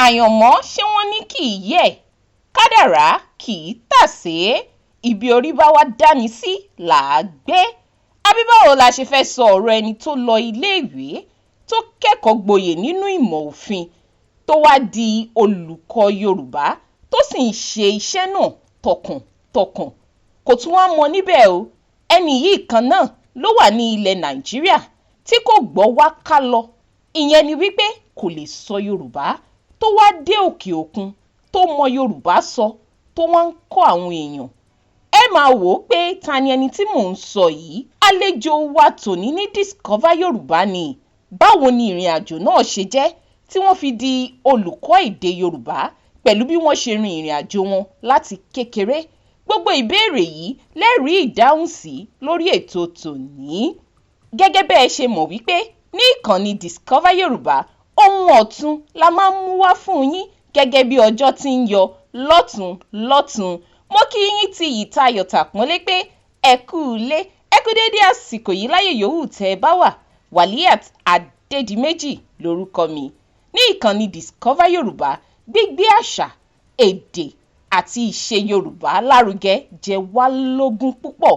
àyànmọ́ ṣé wọ́n ní kì í yẹ̀, kádàrá kì í tàsé, ibi orí bá wá dání sí là á gbé. Àbí báwo la ṣe fẹ́ sọ ọ̀rọ̀ ẹni tó lọ iléèwé, tó kẹ́kọ̀ọ́ gboyè nínú ìmọ̀ òfin, tó wá di olùkọ́ Yorùbá, tó sì ń ṣe iṣẹ́ náà tọkàntọkàn. Kò tún wá mọ níbẹ̀ o, ẹni yìí kan náà ló wà ní ilẹ̀ Nàìjíríà tí kò gbọ́ wá ká lọ. Ìyẹn ni wípé kò lè sọ Yorùbá, tó wá dé òkè òkun, tó mọ Yorùbá sọ, tó wá ń kọ́ àwọn èèyàn. Ẹ máa wò ó pé ta ni ẹni tí mò ń sọ yìí? Àlejò wa tòní ní Discover Yorùbá ni. Báwo ni ìrìn àjò náà ṣe jẹ́ tí wọ́n fi di olùkọ́ èdè Yorùbá, pẹ̀lú bí wọ́n ṣe rin ìrìn àjò wọn láti kékeré? Gbogbo ìbéèrè yìí lẹ́rìí ìdáhùn sí lórí ètò tòní. Gẹ́gẹ́ bẹ́ẹ̀ ṣe mọ̀ wípé ní ìkànnì Discover Yorùbá, ohun ọ̀tun la máa ń mú wá fún yín gẹ́gẹ́ bí ọjọ́ tí ń yọ lọ́tun. Mo kí yín ti ìtayọ̀ tàpọ́nlé pé ẹ kú ilé, ẹ kú dédé àsìkò yìí láyè yòówù tẹ́ ẹ bá wà. Wàlíàt Adédìméjì lórúkọ mi. Ní ìkànnì Discover Yorùbá, gbígbé àṣà, èdè àti ìṣe Yorùbá lárugẹ jẹ wá lógún púpọ̀.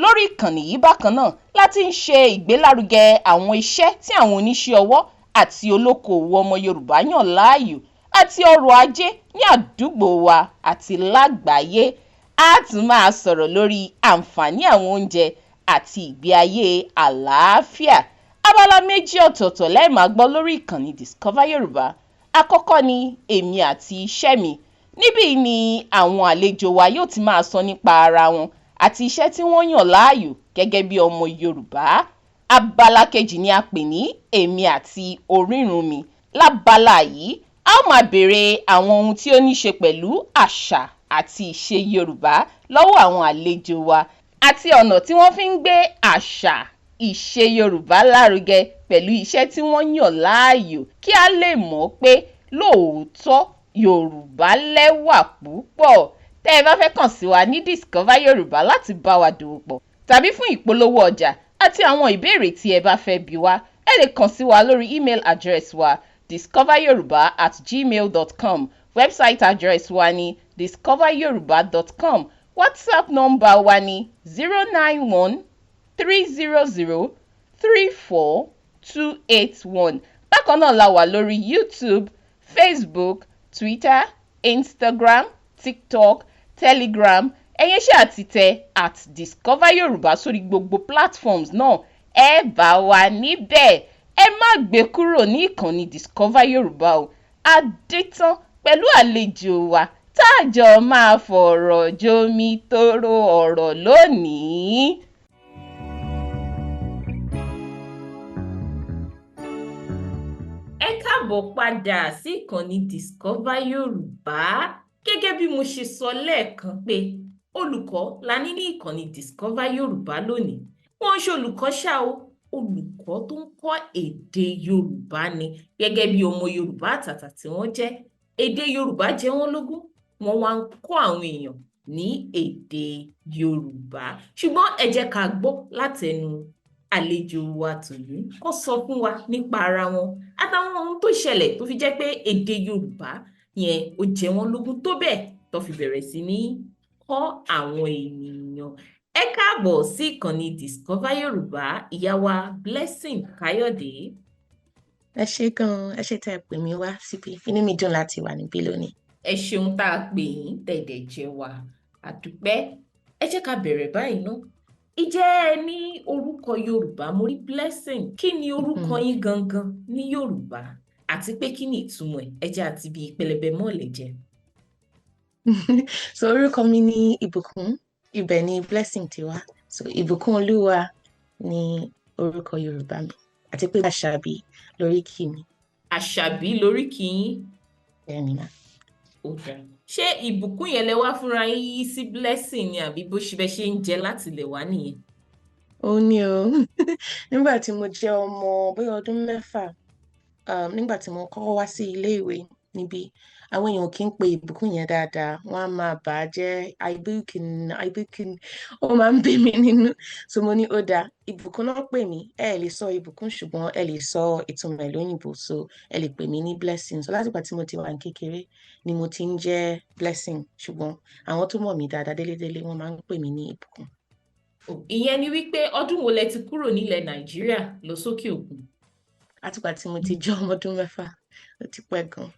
Lórí ìkànnì yìí bákan náà láti ń ṣe ìgbélárugẹ àwọn iṣẹ́ tí àwọn oníṣẹ́ ọwọ́ àti olókoòwò ọmọ Yorùbá yàn láàyò, àti ọrọ̀ ajé ní àdúgbò wa àti lágbàáyé. A tún máa sọ̀rọ̀ lórí àǹfààní àwọn oúnjẹ àti ìgbé ayé àlàáfíà. Abala méjì ọ̀tọ̀ọ̀tọ̀ lẹ́ẹ̀ máa gbọ́ lórí ìkànnì Discover Yorùbá. Àkọ́kọ́ ni èmi àti iṣẹ́ mi. Níbí ni àwọn àlejò wa yóò ti máa sọ nípa ara wọn àti iṣẹ́ tí wọ́n yàn láàyò gẹ́gẹ́ bí ọmọ Yorùbá. Abala kejì ni a pè ní èmi àti orírun mi. Lábala yìí, a ó máa béèrè àwọn ohun tí ó ní ṣe pẹ̀lú àṣà àti ìṣe Yorùbá lọ́wọ́ àwọn àlejò wa, àti ọ̀nà tí wọ́n fi ń gbé àṣà ìṣe Yorùbá lárugẹ pẹ̀lú iṣẹ́ tí wọ́n yàn láàyò, kí a lè mọ̀ pé lóòótọ́ Yorùbá lẹ́wà púpọ̀. Tẹ́ ẹ bá fẹ́ kàn sí wa ní Discover Yorùbá láti bá wa dòwò pọ̀, tàbí fún ìpolówó ọjà àti àwọn ìbéèrè tí ẹ bá fẹ́ bi wá, ẹ lè kàn sí wa lórí email address wa discoveryoruba@gmail.com. Website address wa ni discoveryoruba.com. WhatsApp number wa ni 091-300-34281. Bákan náà la wà lórí YouTube, Facebook, Twitter, Instagram, TikTok, Telegram. Ẹ̀yin ṣe àtìtẹ̀ @Discover Yorùbá sórí gbogbo platforms náà. Ẹ bá wa níbẹ̀. Ẹ má gbé kúrò ní ìkànnì Discover Yorùbá o. Adétán pẹ̀lú àlejò wa táàjọ máa fọ̀rọ̀ jomi toro ọ̀rọ̀ lónìí. Ẹ káàbọ̀ padà sí ìkànnì Discover Yorùbá. Gẹ́gẹ́ bí mo ṣe sọ lẹ́ẹ̀kan pé olùkọ́ la ní ìkànnì Discover Yorùbá lónìí. Wọ́n ń ṣe olùkọ́ ṣá o, olùkọ́ tó ń kọ́ èdè Yorùbá ni. Gẹ́gẹ́ bí ọmọ Yorùbá àtàtà tí wọ́n jẹ́, èdè Yorùbá jẹ wọ́n lógún, wọ́n wá ń kọ́ àwọn èèyàn ní èdè Yorùbá. Ṣùgbọ́n ẹ jẹ́ ká gbọ́ látẹnu àlejò wa tòní, kó sọ fún wa nípa ara wọn àtàwọn ohun tó ṣẹlẹ̀ tó fi jẹ́ pé èdè Yorùbá yẹn ó jẹ wọ́n lógún tó bẹ́ẹ̀ tó fi bẹ̀rẹ̀ sí ní kọ́ àwọn ènìyàn. Ẹ káàbọ̀ sí ìkànnì Discover Yorùbá, ìyá wa Blessing Kayode. Ẹ ṣé gan-an, ẹ ṣé tẹ́ ẹ pè mí wá síbí. Inú mi dùn láti wà níbí lónìí. Ẹ ṣeun tá a pè yín tẹ̀dẹ̀ jẹ́ wa, àdúpẹ́. Ẹ jẹ́ ká bẹ̀rẹ̀ báyìí ná. Ìjẹ́ ẹ ní orúkọ Yorùbá? Mo rí Blessing. Kí ni orúkọ yín gangan ní Yorùbá? Àti pé kí ni ìtumọ̀ ẹ̀? Ẹ jẹ́ àti bí pẹlẹbẹ mọ́ọ̀lẹ̀ jẹ́. So orúkọ mi ní Ìbùkún, ibẹ̀ ni Blessing ti wá. So Ìbùkún Olúwa ni orúkọ Yorùbá mi. Àti pé Àṣàbí lóríkì mi. Àṣàbí lóríkì yín? Bẹ́ẹ̀ni mà. Ó dáa. Ṣé ìbùkún yẹn lẹ wá fúnra yín yí sí Blessing ni, àbí bó ṣe bẹ́ ṣe ń jẹ láti lè wá nìyẹn? Ó ní o. Nígbà tí mo jẹ́ ọmọ bóyá ọdún 6, nígbà tí mo kọ́kọ́ wá sí ilé ìwé níbí, àwọn èèyàn kì í pe ìbùkún yẹn dáadáa, wọ́n á máa bà á jẹ́ àìbùkún, ó máa ń bí mi nínú. So mo ní ó dáa, ìbùkún náà pè mí, ẹ lè sọ ìbùkún ṣùgbọ́n ẹ lè sọ ìtumọ̀ ẹ̀ lóyìnbó, so ẹ lè pè mí ní blessing. So látìgbà tí mo ti wà ní kékeré ni mo ti ń jẹ́ blessing, ṣùgbọ́n àwọn tó mọ̀ mí dáadáa délédélé wọ́n máa ń pè mí ní ìbùkún. Ìyẹn ni wípé ọdún wo lẹ ti kúrò nílẹ̀ Nàìjíríà lọ sókè òkun? Látìgbà tí mo ti jẹ́ ọmọ ọdún 6, ó ti pẹ́ gan.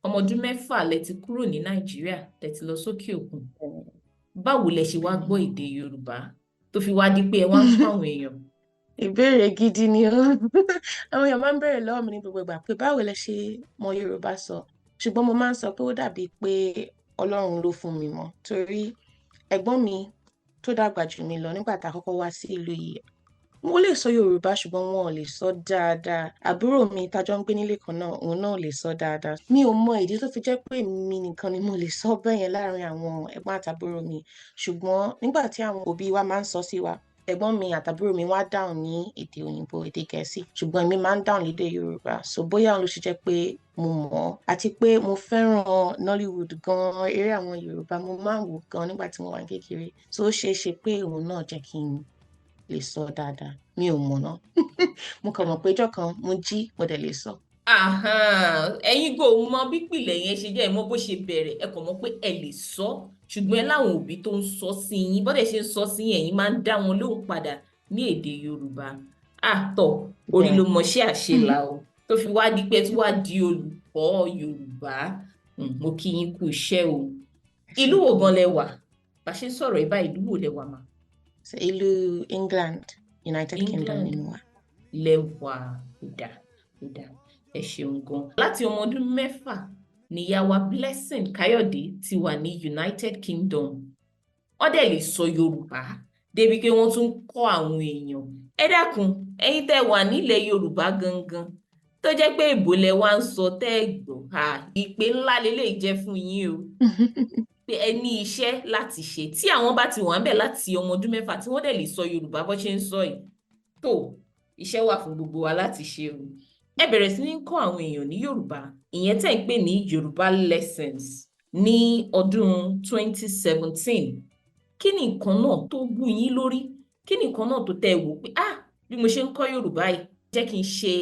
Ọmọ ọdún 6 lẹ ti kúrò ní Nàìjíríà tẹ́ ti lọ sókè òkun. Báwo lẹ ṣe wá gbọ́ èdè Yorùbá tó fi wá di pé ẹ wá ń kọ́ àwọn èèyàn? Ìbéèrè gidi ni ó. Àwọn èèyàn máa ń béèrè lọ́wọ́ mi ní gbogbo ìgbà pé báwo lẹ ṣe mọ Yorùbá sọ, ṣùgbọ́n mo máa ń sọ pé ó dàbí pé Ọlọ́run ló fún mi mọ̀, torí ẹ̀gbọ́n mi tó dàgbà jù mí lọ nígbà tá a kọ́kọ́ wá sí ìlú yìí, wọ́n lè sọ Yorùbá ṣùgbọ́n wọn ò lè sọ dáadáa. Àbúrò mi tájọ ń gbé nílé kan náà, òun náà ò lè sọ dáadáa. Mi ò mọ ìdí tó fi jẹ́ pé mi nìkan ni mo lè sọ bẹ́ẹ̀ yẹn láàrin àwọn ẹ̀gbọ́n àtàbúrò mi, ṣùgbọ́n nígbà tí àwọn òbí wa máa ń sọ sí wa, ẹ̀gbọ́n mi àtàbúrò mi wá dáhùn ní èdè òyìnbó, èdè Gẹ̀ẹ́sì, ṣùgbọ́n èmi máa ń dáhùn lédè Yorùbá. So bóyá òun ló ṣe jẹ́ pé mo mọ̀ ọ́, àti pé mo fẹ́ràn Nollywood gan-an, eré àwọn Yorùbá mo máa ń wò gan nígbà tí mo wà ní kékeré. So ó ṣeé ṣe pé òun náà jẹ́ kí n lè sọ dáadáa. Mi ò mọ̀ náà. Mo kàn mọ̀ pé ọjọ́ kan mo jí mo dẹ̀ lè sọ. Ẹ̀yin kò mọ bí ìpìlẹ̀ yẹn ṣe jẹ́, ẹ mọ bó ṣe bẹ̀rẹ̀, ẹ kàn mọ̀ pé ẹ lè sọ, ṣùgbọ́n ẹ láwọn òbí tó ń sọ sí yín, bọ́dẹ̀ ṣe ń sọ sí yín, ẹ̀yin máa ń dá wọn lóhùn padà ní èdè Yorùbá. Tọ́ orí ló mọṣẹ́ àṣelà o, tó fi wá di pé tí wá di olùkọ́ Yorùbá. Mo kí yín kú iṣẹ́ o. Ìlú wo gan lẹ wà? Bá ṣe ń sọ̀rọ̀ ìbá ìlú wo lẹ wà mà? Ìlú England, United Kingdom ni mo wà. Lẹ́wà kódà. Ẹ ṣeun gan. Láti ọmọ ọdún 6 ni ìyá wa Blessing Kayode ti wà ní United Kingdom. Wọ́n dẹ̀ lè sọ Yorùbá débi pé wọ́n tún kọ́ àwọn èèyàn. Ẹ dákun, ẹ̀yin tẹ́ wà nílẹ̀ Yorùbá gangan tó jẹ́ pé èbó lẹ wá ń sọ tẹ́ ẹ gbọ́. Ìpè ńlá lélẹ́yìí jẹ́ fún yín o. Pé ẹ ní iṣẹ́ láti ṣe. Tí àwọn bá ti wà ńbẹ̀ láti ọmọ ọdún 6 tí wọ́n dẹ̀ lè sọ Yorùbá bó ṣe ń sọ yìí, tó iṣẹ́ wà fún gbogbo wa láti ṣe o. Ẹ bẹ̀rẹ̀ sí ní kọ́ àwọn èèyàn ní Yorùbá, ìyẹn tẹ́ ń pè ní Yoruba Lessons ní ọdún 2017. Kí ni nǹkan náà tó wú yín lórí? Kí ni nǹkan náà tó tẹ́ ẹ wò pé bí mo ṣe ń kọ́ Yorùbá yìí, jẹ́ kí n ṣe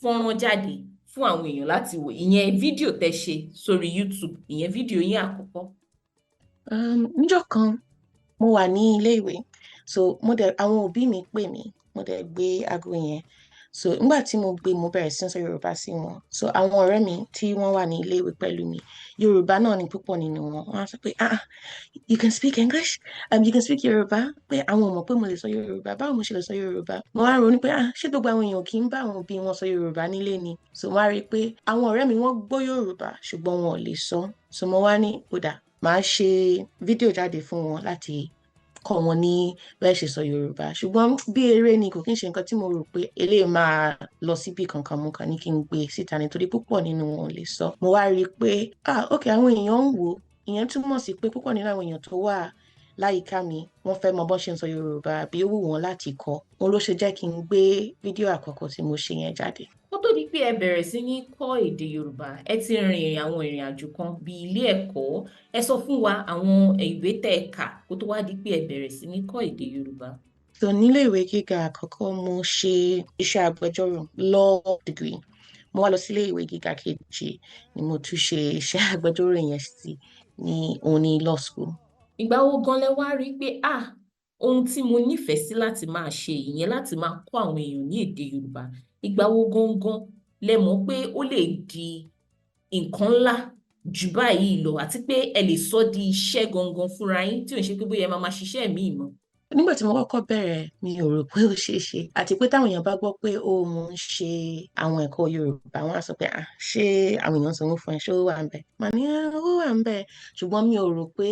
fọ́nrán jáde fún àwọn èèyàn láti wò, ìyẹn fídíò tẹ́ ṣe sórí YouTube, ìyẹn fídíò yín àkọ́kọ́. Níjọ́ kan mo wà ní ilé ìwé, so àwọn òbí mi pè mí, mo dẹ̀ gbé aago yẹn. So nígbà tí mo gbé, mo bẹ̀rẹ̀ sí ń sọ Yorùbá sí wọn. So àwọn ọ̀rẹ́ mi tí wọ́n wà ní ilé ìwé pẹ̀lú mi, Yorùbá náà ni púpọ̀ nínú wọn. Wọ́n á sọ pé you can speak English, you can speak Yorùbá, pé àwọn ò mọ̀ pé mo lè sọ Yorùbá, báwo mo ṣe lè sọ Yorùbá. Mo wá ronú pé ṣé gbogbo àwọn èèyàn kì í bá àwọn òbí wọn sọ Yorùbá nílé ni. So mo wá rí i pé àwọn ọ̀rẹ́ mi wọ́n gbọ́ Yorùbá ṣùgbọ́n wọn ò lè sọ. So mo wá ní ó dà, màá ṣe fídíò jáde fún wọn láti kọ́ wọn ní bẹ́ẹ̀ ṣe sọ Yorùbá. Ṣùgbọ́n bí eré ni, kò kí n ṣe nǹkan tí mo rò pé eléyìí máa lọ síbi kankan, mo kàn ní kí n gbé síta nítorí púpọ̀ nínú wọn ò lè sọ. Mo wá rí i pé ok, àwọn èèyàn ń wò, ìyẹn túmọ̀ sí pé púpọ̀ nínú àwọn èèyàn tó wà láyìíká mi wọ́n fẹ́ mọ bó ṣe ń sọ Yorùbá àbí ó wù wọ́n láti kọ́. Òun ló ṣe jẹ́ kí n gbé fídíò àkọ́kọ́ tí mo ṣe yẹn jáde. Kó tó di pé ẹ bẹ̀rẹ̀ sí ní kọ́ èdè Yorùbá, ẹ ti rin àwọn ìrìn àjò kan bí ilé ẹ̀kọ́. Ẹ sọ fún wa àwọn ìwé tẹ́ ẹ kà kó tó wá di pé ẹ bẹ̀rẹ̀ sí ní kọ́ èdè Yorùbá. So nílé ìwé gíga àkọ́kọ́ mo ṣe iṣẹ́ agbẹjọ́rò, law degree. Mo wá lọ sílé ìwé gíga kejì ni mo tún ṣe iṣẹ́ agbẹjọ́rò yẹn sí ní law school. Ìgbà wo gan lẹ wá rí pé ohun tí mo nífẹ̀ẹ́ sí láti máa ṣe, ìyẹn láti máa kọ́ àwọn èèyàn ní èdè Yorùbá, ìgbà wo gangan lẹ mọ̀ pé ó lè di nǹkan ńlá jù báyìí lọ, àti pé ẹ lè sọ di iṣẹ́ gangan fúnra yín tí ò ń ṣe pé bóyá ẹ máa ṣiṣẹ́ míì mọ́? Nígbà tí mo kọ́kọ́ bẹ̀rẹ̀, mi ò rò pé ó ṣeé ṣe, àti pé táwọn èèyàn bá gbọ́ pé mo ń ṣe àwọn ẹ̀kọ́ Yorùbá, wọ́n á sọ pé ṣé àwọn èèyàn sanwó fún ẹ, ṣé ó wà ń bẹ̀? Màá ní ó wà ń bẹ̀, ṣùgbọ́n mi ò rò pé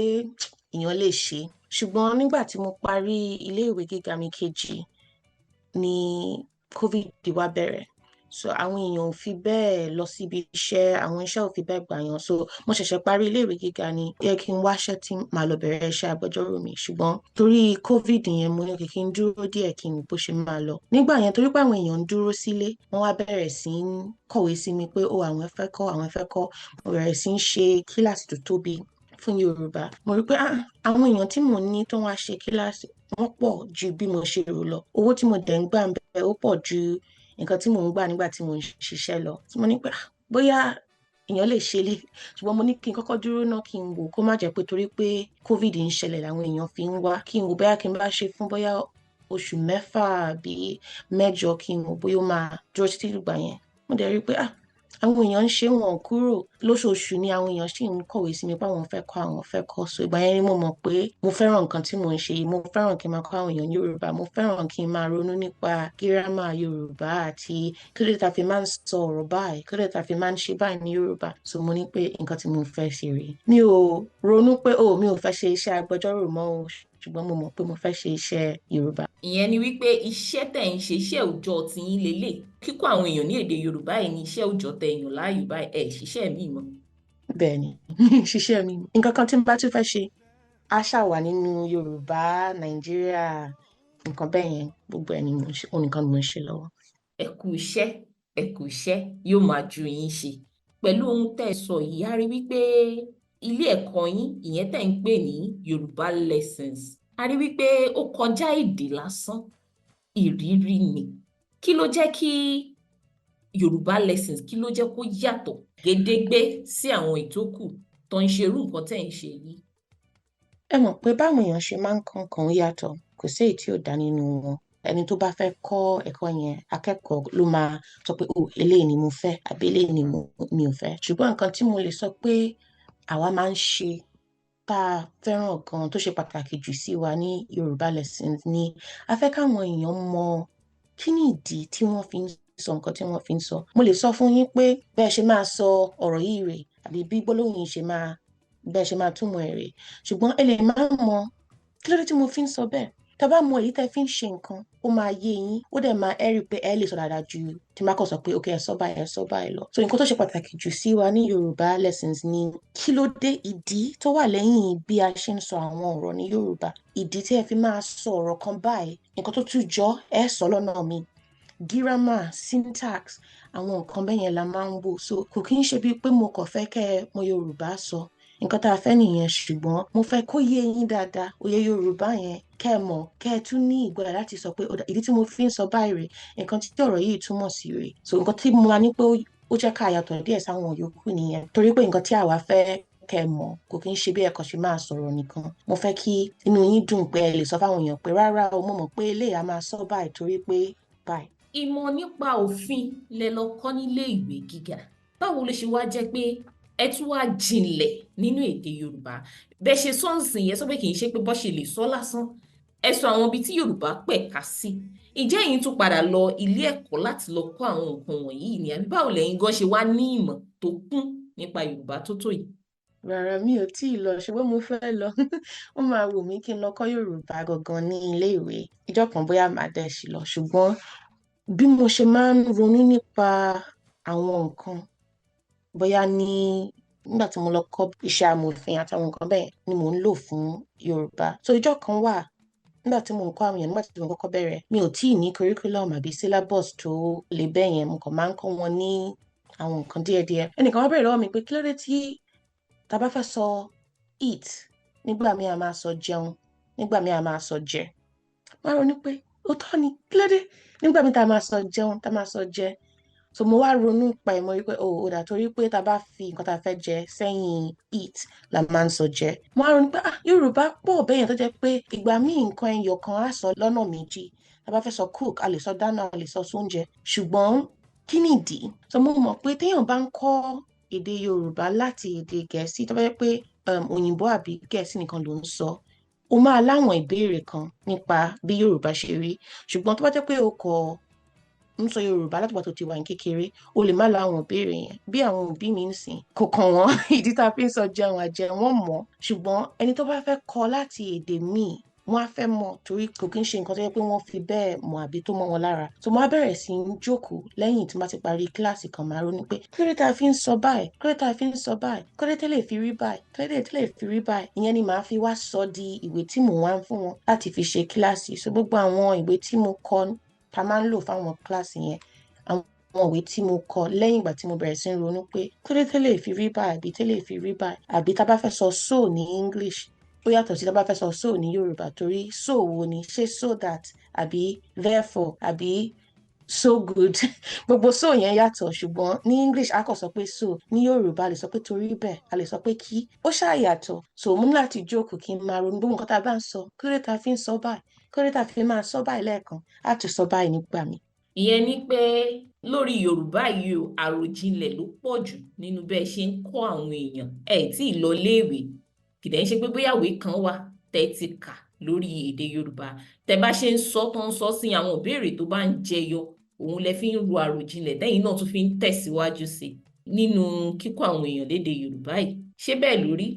èèyàn lè ṣe. Ṣùgbọ́n nígbà tí mo parí ilé ìwé gíga mi kejì ni COVID wá bẹ̀rẹ̀. so àwọn èèyàn ò fi bẹ́ẹ̀ lọ síbi iṣẹ́, àwọn iṣẹ́ ò fi bẹ́ẹ̀ gbà yàn, so mo ṣẹ̀ṣẹ̀ parí iléèwé gíga ni yẹ kí n wáṣẹ́ tí màá lọ bẹ̀rẹ̀ iṣẹ́ agbẹjọ́rò mi, ṣùgbọ́n torí covid yẹn mo ní kí n dúró díẹ̀ kí n wò bó ṣe máa lọ. Nígbà yẹn torí pé àwọn èèyàn ń dúró sílé, wọ́n wá bẹ̀rẹ̀ sí ń kọ̀wé sí mi pé àwọn fẹ́ kọ́, mo bẹ̀rẹ̀ sí ń ṣe kíláàsì tó tóbi fún Yorùbá. Mo rí pé àwọn èèyàn tí mo ní tó wá ṣe kíláàsì wọ́n pọ̀ ju bí mo ṣe rò lọ. Owó tí mo dẹ̀ ń gbà ń bẹ ó pọ̀ ju nǹkan tí mò ń gbà nígbà tí mo ń ṣiṣẹ́ lọ. Mo ní pé bóyá èèyàn lè ṣe lé, ṣùgbọ́n mo ní kí n kọ́kọ́ dúró náà kí n wò kó má jẹ́ pé torí pé covid ń ṣẹlẹ̀ làwọn èèyàn fi ń wá, kí n wò bóyá kí n bá ṣe fún bóyá oṣù 6 àbí 8 kí n wò bóyá ó máa dúró títí dìgbà yẹn. Mo dẹ̀ rí pé àwọn èèyàn ń ṣe wọn kúrò, lóṣooṣù ni àwọn èèyàn sì ń kọ̀wé sí mi pé àwọn fẹ́ kọ́. So ìgbà yẹn ni mo mọ̀ pé mo fẹ́ràn nǹkan tí mò ń ṣe yìí, mo fẹ́ràn kí n máa kọ́ àwọn èèyàn Yorùbá, mo fẹ́ràn kí n máa ronú nípa gírámà Yorùbá àti kí ló dé ta fi máa ń sọ ọ̀rọ̀ báyìí, kí ló dé ta fi máa ń ṣe báyìí ní Yorùbá. So mo ní pé nǹkan tí mo fẹ́ ṣe rèé. Mi ò ronú pé mi ò fẹ́ ṣe iṣẹ́ agbẹjọ́rò mọ́ o, ṣùgbọ́n mo mọ̀ pé mo fẹ́ ṣe iṣẹ́ Yorùbá. Ìyẹn ni wípé iṣẹ́ tẹ̀ ń ṣe, iṣẹ́ òòjọ́ tí yín lélẹ̀, kíkọ́ àwọn èèyàn ní èdè Yorùbá yìí ni iṣẹ́ òòjọ́ tẹ̀ yàn láàyò báyìí, ṣiṣẹ́ mi mọ́. Bẹ́ẹ̀ ni ṣiṣẹ́ mi. Nǹkan kan tí mo bá tún fẹ́ ṣe á ṣàwà nínú Yorùbá, Nàìjíríà, nǹkan bẹ́ẹ̀ yẹn, gbogbo ẹ̀ ni mo ń ṣe, nǹkan ni mo ń ṣe lọ́wọ́. Ẹ kú iṣẹ́ yóò máa ju yín ṣe. Pẹ̀lú ohun tẹ́ ẹ sọ yìí, a rí wípé ilé ẹ̀kọ́ yín, ìyẹn tẹ́ ń pè ní Yoruba Lessons, a rí wípé ó kọjá èdè lásán, ìrírí ni. Kí ló jẹ́ kí Yoruba Lessons, kí ló jẹ́ kó yàtọ̀ gédégbé sí àwọn ìtókù tó ń ṣe irú nǹkan tẹ́ ń ṣe yìí? Ẹ mọ̀ pé báwọn èèyàn ṣe máa ń kọ́ nǹkan yàtọ̀, kò sí èyí tí ò dá nínú wọn. Ẹni tó bá fẹ́ kọ́ ẹ̀kọ́ yẹn, akẹ́kọ̀ọ́ ló máa sọ pé eléyìí ni mo fẹ́ àbí eléyìí ni mi ò fẹ́. Ṣùgbọ́n nǹkan tí mo lè sọ pé àwa máa ń ṣe tá a fẹ́ràn kan tó ṣe pàtàkì jù sí wa ní Yoruba Lessons ni a fẹ́ káwọn èèyàn mọ kí ni ìdí tí wọ́n fi ń sọ nǹkan tí wọ́n fi ń sọ. Mo lè sọ fún yín pé bẹ́ẹ̀ ṣe máa sọ ọ̀rọ̀ yìí rèé àbí bí gbólóhùn yìí bẹ́ẹ̀ ṣe máa túmọ̀ ẹ̀ rèé, ṣùgbọ́n ẹ lè máa mọ kí ló dé tí mo fi ń sọ bẹ́ẹ̀. Tá bá mọ èyí tẹ́ fi ń ṣe nǹkan, ó máa yé yín, ó dẹ̀ máa rí pé ẹ lè sọ dáadáa ju tí má kàn sọ pé ẹ sọ báyìí lọ. So nǹkan tó ṣe pàtàkì jù sí wa ní Yoruba Lessons ni kí ló dé, ìdí tó wà lẹ́yìn bí a ṣe ń sọ àwọn ọ̀rọ̀ ní Yorùbá, ìdí tí ẹ fi máa sọ ọ̀rọ̀ kan báyìí, nǹkan tó tún jọ ẹ sọ lọ́nà mi, grammar, syntax, àwọn nǹkan bẹ́ẹ̀ yẹn la máa ń wò. So kò kí ń ṣe bíi pé mo kàn fẹ́ kẹ́ ẹ mọ Yorùbá sọ, nǹkan tá a fẹ́ nìyẹn, ṣùgbọ́n mo fẹ́ kó yé yín dáadáa, òye Yorùbá yẹn kẹ́ ẹ mọ̀, kẹ́ ẹ tún ní ìgboyà láti sọ pé ìdí tí mo fi ń sọ báyìí rèé, nǹkan tí ọ̀rọ̀ yìí túmọ̀ sí rèé. So nǹkan tí mo máa ní pé ó jẹ́ ká yàtọ̀ díẹ̀ sáwọn yòókù nìyẹn, torí pé nǹkan tí àwa fẹ́ kẹ́ ẹ mọ̀ kò kí ń ṣe bí ẹ̀kọ́ ṣe máa sọ̀rọ̀ nìkan. Mo fẹ́ kí inú yín dùn pé ẹ lè sọ fáwọn èèyàn pé rárá o, mo mọ̀ pé eléyìí a máa sọ báyìí torí pé báyìí. Ìmọ̀ nípa òfin lẹ lọ kọ́ nílé ìwé gíga, báwo ló ṣe wá jẹ́ pé ẹ tún wá jinlẹ̀ nínú èdè Yorùbá? Bẹ́ẹ̀ ṣe sọ́ǹsìn yẹn sọ pé kì í ṣe pé bọ́ ṣe lè sọ lásán, ẹ sọ àwọn ibi tí Yorùbá pẹ̀ka sí. Ǹjẹ́ ẹ̀yin tún padà lọ ilé ẹ̀kọ́ láti lọ kọ́ àwọn nǹkan wọ̀nyí ni, àbí báwo lẹ̀yin gan ṣe wá ní ìmọ̀ tó kún nípa Yorùbá tó tó yìí? Rárá, mi ò tí ì lọ, ṣùgbọ́n mo fẹ́ lọ. Ó máa wù mí kí n lọ kọ́ Yorùbá gangan ní ilé ìwé. Ìjọ́ kan bóyá màá dẹ̀ ṣì lọ, ṣùgbọ́n bí mo ṣe máa ń ronú nípa àwọn nǹkan, bóyá nígbà tí mo lọ kọ́ iṣẹ́ amòfin àtàwọn nǹkan bẹ́ẹ̀ ni mò ń lò fún Yorùbá. So ìjọ́ kan wà nígbà tí mo ń kọ́ àwọn èèyàn, nígbà tí mo kọ́kọ́ bẹ̀rẹ̀, mi ò tí ì ní curriculum àbí syllabus tó le bẹ́ẹ̀ yẹn, mo kàn máa ń kọ́ wọn ní àwọn nǹkan díẹ̀díẹ̀. Ẹnìkan wá bẹ̀rẹ̀ lọ́wọ́ mi pé kí ló dé tí tá bá fẹ́ sọ eat, nígbà míì a máa sọ jẹun, nígbà míì a máa sọ jẹ. Wọ́n á ronú pé òótọ́ ni, kí ló dé nígbà míì tá máa sọ jẹun, tá máa sọ jẹ. So mo wá ronú pa ìmọ̀ wípé ó dà torí pé tá bá fi nǹkan tá fẹ́ jẹ sẹ́yìn eat la máa ń sọ jẹ. Mo wá ronú pé Yorùbá pọ̀ bẹ́ẹ̀ yẹn tó jẹ́ pé ìgbà míì nǹkan ẹyọ kan á sọ lọ́nà méjì. Tá bá fẹ́ sọ cook, a lè sọ dáná, a lè sọ sóúnjẹ. Ṣùgbọ́n kí ni ìdí? So mo mọ̀ pé téèyàn bá ń kọ́ èdè Yorùbá láti èdè Gẹ̀ẹ́sì, tó bá jẹ́ pé òyìnbó àbí Gẹ̀ẹ́sì nìkan ló ń sọ, o máa láwọn ìbéèrè kan nípa bí Yorùbá ṣe rí. Ṣùgbọ́n tó bá jẹ́ pé o kọ́ ń sọ Yorùbá látìgbà tó ti wà ní kékeré, o lè má láwọn ìbéèrè yẹn. Bí àwọn òbí mi ń sìn, kò kàn wọ́n ìdí tá a fi ń sọ jẹun àjẹ, wọ́n mọ̀. Ṣùgbọ́n ẹni tó bá fẹ́ kọ́ láti èdè míì, wọ́n á fẹ́ mọ̀ torí kò kí ń ṣe nǹkan tó yẹ pé wọ́n fi bẹ́ẹ̀ mọ̀ àbí tó mọ́ wọn lára. So mo á bẹ̀rẹ̀ sí í jókòó lẹ́yìn tí mo bá ti parí kíláàsì kan, máa ronú pé kí ló dé tá a fi ń sọ báyìí, kí ló dé tá a fi ń sọ báyìí, kí ló dé tẹ́lẹ̀ fi rí báyìí, kí ló dé tẹ́lẹ̀ fi rí báyìí. Ìyẹn ni màá fi wá sọ di ìwé tí mò ń wá fún wọn láti fi ṣe kíláàsì. So gbogbo àwọn ìwé tí mo kọ ta máa ń lò fáwọn kíláàsì yẹn, àwọn ìwé tí mo kọ lẹ́yìn ìgbà tí mo bẹ̀rẹ̀ sí í ronú pé kí ló dé tẹ́lẹ̀ fi rí báyìí àbí tẹ́lẹ̀ fi rí báyìí, àbí tá a bá fẹ́ sọ so ní English ó yàtọ̀ sí tá a bá fẹ́ sọ so ní Yorùbá, torí so wo ni, ṣé so that àbí therefore àbí so good gbogbo so yẹn yàtọ̀, ṣùgbọ́n ní English a kò sọ pé so, ní Yorùbá a lè sọ pé torí bẹ́ẹ̀, a lè sọ pé kí, ó ṣáà yàtọ̀. So mo ní láti jókòó kí n máa ronú gbogbo nǹkan tá a bá ń sọ, kí ló dé tá a fi ń sọ báyìí, kí ló dé tá a fi máa sọ báyìí lẹ́ẹ̀kan, á tún sọ báyìí nígbà mi. ìyẹn ni pé lórí Yorùbá yìí o, àròjinlẹ̀ ló pọ̀ jù nínú bẹ́ẹ̀ ṣe ń kọ́ àwọn èèyàn. Tí ì lọ léèwé, kì dẹ̀ ń ṣe pé bóyá ìwé kan wà tẹ́ ti kà lórí èdè Yorùbá, tẹ́ bá ṣe ń sọ tó ń sọ sí àwọn ìbéèrè tó bá ń jẹyọ, òun lẹ fi ń ro àròjinlẹ̀, lẹ́yìn náà tún fi ń tẹ̀síwájú sí nínú kíkọ́ àwọn èèyàn lédè Yorùbá yìí. Ṣé bẹ́ẹ̀ lórí?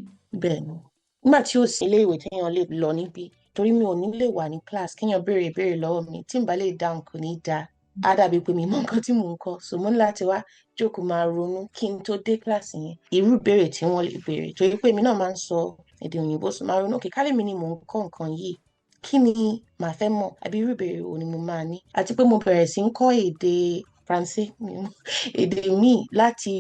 Bẹ́ẹ̀ ni, nígbà tí ó sí ilé ìwé téèyàn lè lọ níbí, torí mi ò ní lè wà ní class kéèyàn béèrè ìbéèrè lọ́wọ́ mi tí n bá lè dáhùn kò ní dáa, á dàbí pé mi mọ nǹkan tí mò ń kọ́. So mo ní láti wá jókòó máa ronú kí n tó dé kíláàsì yẹn irú ìbéèrè tí wọ́n lè béèrè, torí pé èmi náà máa ń sọ èdè òyìnbó, so máa ronú òkè kálẹ̀ mi ni mò ń kọ́ nǹkan yìí, kí ni màá fẹ́ mọ̀ àbí irú ìbéèrè wo ni mo máa ní. Àti pé mo bẹ̀rẹ̀ sí ń kọ́ èdè Faransé, èdè míì láti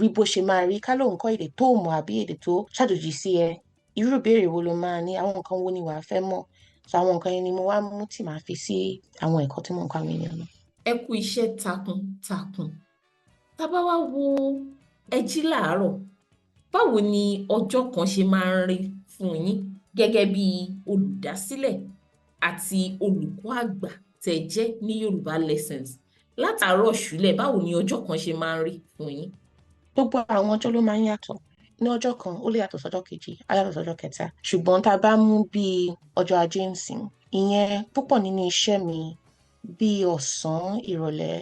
rí bó ṣe máa rí ká lóun kọ́ èdè tó mọ̀ àbí èdè tó ṣàjòjì sí ẹ, irú ìbéèrè wo ló máa ní, àwọn nǹkan wo ni wàá fẹ́ mọ̀. So àwọn nǹkan yẹn ni mo wá mú tí màá fi sí àwọn ẹ̀kọ́ tí mò ń kọ́ àwọn èèyàn náà. Ẹ kú iṣẹ́ takuntakun. Tá bá wá wo ẹ jí láàárọ̀, báwo ni ọjọ́ kan ṣe máa ń rí fún yín gẹ́gẹ́ bí olùdásílẹ̀ àti olùkọ́ àgbà tẹ́ jẹ́ ní Yoruba Lessons? Látàárọ̀ ṣúlẹ̀, báwo ni ọjọ́ kan ṣe máa ń rí fún yín? Gbogbo àwọn ọjọ́ ló máa ń yàtọ̀. Ní ọjọ́ kan ó lè yàtọ̀ sọ́jọ́ kejì, á yàtọ̀ sọ́jọ́ kẹta, ṣùgbọ́n tá a bá mú bí ọjọ́ ajé ń sìn, ìyẹn púpọ̀ nínú iṣẹ́ mi bí ọ̀sán ìrọ̀lẹ́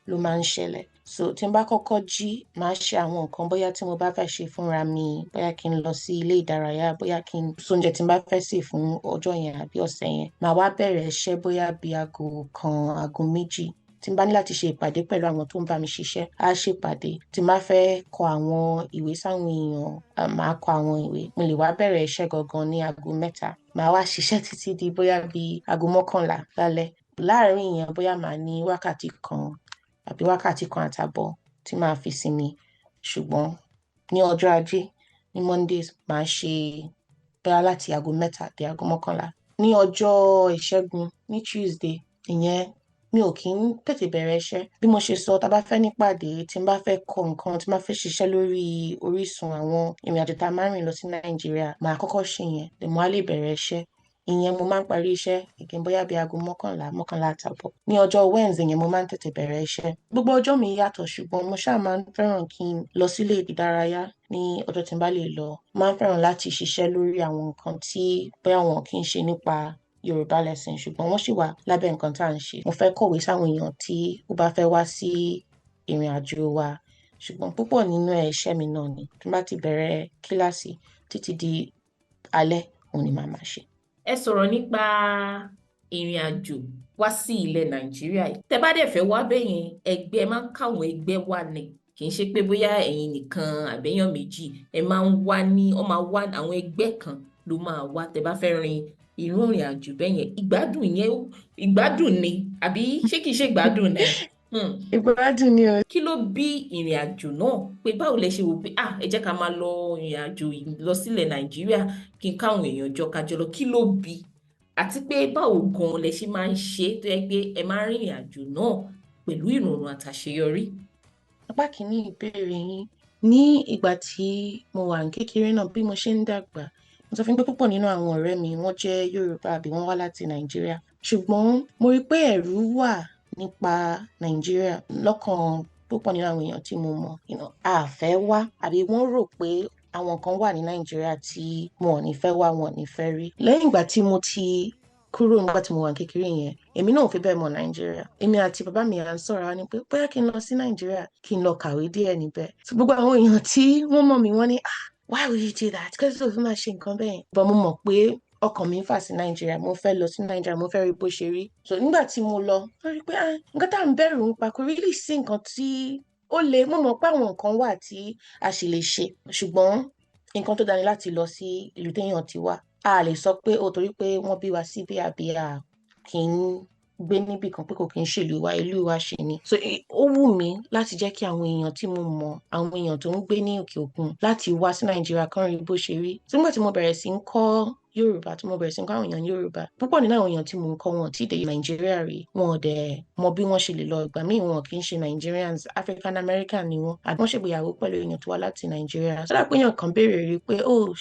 ló máa ń ṣẹlẹ̀. So tí n bá kọ́kọ́ jí, màá ṣe àwọn nǹkan bóyá tí mo bá fẹ́ ṣe fúnra mi, bóyá kí n lọ sí ilé ìdárayá, bóyá kí n sóúnjẹ tí n bá fẹ́ sè fún ọjọ́ yẹn àbí ọ̀sẹ̀ yẹn. Màá wá bẹ̀rẹ̀ iṣẹ́ bóyá bí aago kan, aago méjì. Tí n bá ní láti ṣe ìpàdé pẹ̀lú àwọn tó ń bá mi ṣiṣẹ́, á ṣe ìpàdé. Tí n bá fẹ́ kọ àwọn ìwé sáwọn èèyàn, màá kọ àwọn ìwé. Mo lè wá bẹ̀rẹ̀ iṣẹ́ gangan ní aago mẹ́ta. Màá wá ṣiṣẹ́ títí di bóyá bí aago mọ́kànlá lálẹ́. Láàárín ìyẹn bóyá màá ní wákàtí kan àbí wákàtí kan àtàbọ̀ tí màá fi sinmi. Ṣùgbọ́n ní ọjọ́ ajé, ní Mondays, màá ṣe bóyá láti aago mẹ́ta dé aago mọ́kànlá. Ní ọjọ́ ìṣẹ́gun, ní Tuesday, ìyẹn mi ò kí ń tètè bẹ̀rẹ̀ iṣẹ́. Bí mo ṣe sọ, tá bá fẹ́ nípàdé, tí n bá fẹ́ kọ nǹkan, tí n bá fẹ́ ṣiṣẹ́ lórí orísun àwọn ìrìnàjò tá a máa ń rìn lọ sí Nàìjíríà, màá kọ́kọ́ ṣe yẹn, then mo á lè bẹ̀rẹ̀ iṣẹ́. Ìyẹn mo máa ń parí iṣẹ́ again bóyá bí aago mọ́kànlá, mọ́kànlá àtàbọ̀. Ní ọjọ́ Wednesday yẹn mo máa ń tètè bẹ̀rẹ̀ iṣẹ́. Gbogbo ọjọ́ mi yàtọ̀, ṣùgbọ́n mo ṣáà máa ń fẹ́ràn kí n lọ sílé ìdárayá ní ọjọ́ tí n bá lè lọ. Máa ń fẹ́ràn láti ṣiṣẹ́ lórí àwọn nǹkan tí bóyá wọn kì í ṣe nípa Yoruba Lesson, ṣùgbọ́n wọ́n sì wà lábẹ́ nǹkan tá à ń ṣe. Mo fẹ́ kọ̀wé sáwọn èèyàn tí ó bá fẹ́ wá sí ìrìnàjò wa, ṣùgbọ́n púpọ̀ nínú iṣẹ́ mi náà ni tí n bá ti bẹ̀rẹ̀ kíláàsì títí di alẹ́, òun ni màá máa ṣe. Ẹ sọ̀rọ̀ nípa ìrìnàjò wá sí ilẹ̀ Nàìjíríà. Tẹ́ bá dẹ̀ fẹ́ wá bẹ́yẹn, ẹgbẹ́ máa ń káwọn ẹgbẹ́ wá ni, kì í ṣe pé bóyá ẹ̀yin nìkan àbẹ́yàn méjì, ẹ máa ń wá ní, ọ máa wá àwọn ẹgbẹ́ kan ló máa wá tẹ́ bá fẹ́ rin irú ìrìn àjò bẹ́yẹn. Ìgbádùn yẹn, ìgbádùn ni àbí ṣé kìí ṣe ìgbádùn ni? Ìgbádùn ni o. Kí ló bí ìrìn àjò náà? Pé báwo lẹ ṣe wò pé ẹ jẹ́ ká máa lọ ìrìn àjò lọ sílẹ̀ Nàìjíríà kí n káwọn èèyàn jọ kájọ lọ, kí ló bí? Àti pé báwo gan lẹ ṣe máa ń ṣe tó yẹ pé ẹ máa ń rin ìrìn àjò náà pẹ̀lú ìrọ̀rùn àtàṣeyọrí? Apá kìíní ìbéèrè yín, ní ìgbà tí mo wà ní kékeré náà, bí mo ṣe ń dàgbà, mo sọ fún pé púpọ̀ nínú àwọn ọ̀rẹ́ mi wọ́n jẹ́ Yorùbá àbí wọ́n wá láti Nàìjíríà. Ṣùgbọ́n mo rí pé ẹ̀rù wà nípa Nàìjíríà lọ́kàn púpọ̀ nínú àwọn èèyàn tí mo mọ̀. A fẹ́ wá àbí wọ́n rò pé àwọn kan wà ní Nàìjíríà tí wọn ò ní fẹ́ wá, wọn ò ní fẹ́ rí. Lẹ́yìn ìgbà tí mo ti kúrò nígbà tí mo wà kékeré yẹn, èmi náà ò fi bẹ́ẹ̀ mọ̀ Nàìjíríà. Èmi àti bàbá mi à ń sọ̀rọ̀ wa ní pé bóyá kí n lọ sí Nàìjíríà kí n lọ kàwé díẹ̀ níbẹ̀. So gbogbo àwọn èèyàn tí wọ́n mọ̀ mí wọ́n ní why would you do that? Kí ló fi máa ṣe nǹkan bẹ́ẹ̀? But mo mọ̀ pé ọkàn mi ń fà sí Nàìjíríà, mo fẹ́ lọ sí Nàìjíríà, mo fẹ́ rí bó ṣe rí. So nígbà tí mo lọ, mo rí pé nǹkan tá à ń bẹ̀rù ń pa kò rí lè sí nǹkan tí ó le. Mo mọ̀ pé àwọn nǹkan wà tí a sì lè ṣe, ṣùgbọ́n nǹkan tó dáni láti lọ sí ìlú téèyàn ti wá. A lè sọ pé ó torí pé wọ́n bí wa síbí àbí a kì í gbé níbì kan pé kò kí ń ṣèlú wa, ìlú wa ṣe ni. So ó wù mí láti jẹ́ kí àwọn èèyàn tí mo mọ̀, àwọn èèyàn tó ń gbé ní òkè òkun láti wá sí Nàìjíríà kán rí bó ṣe rí. Nígbà tí mo bẹ̀rẹ̀ sí ń kọ́ Yorùbá, tí mo bẹ̀rẹ̀ sí ń kọ́ àwọn èèyàn Yorùbá, púpọ̀ nínú àwọn èèyàn tí mo ń kọ́ wọn tí dé Nàìjíríà rí, wọn ò dẹ̀ mọ bí wọ́n ṣe lè lọ. Ìgbà míì wọn kì í ṣe Nigerians, African American ni wọ́n, àbí wọ́n ṣègbéyàwó pẹ̀lú èèyàn tó wá láti Nàìjíríà. Sọ́dà pé èèyàn kan béèrè rí pé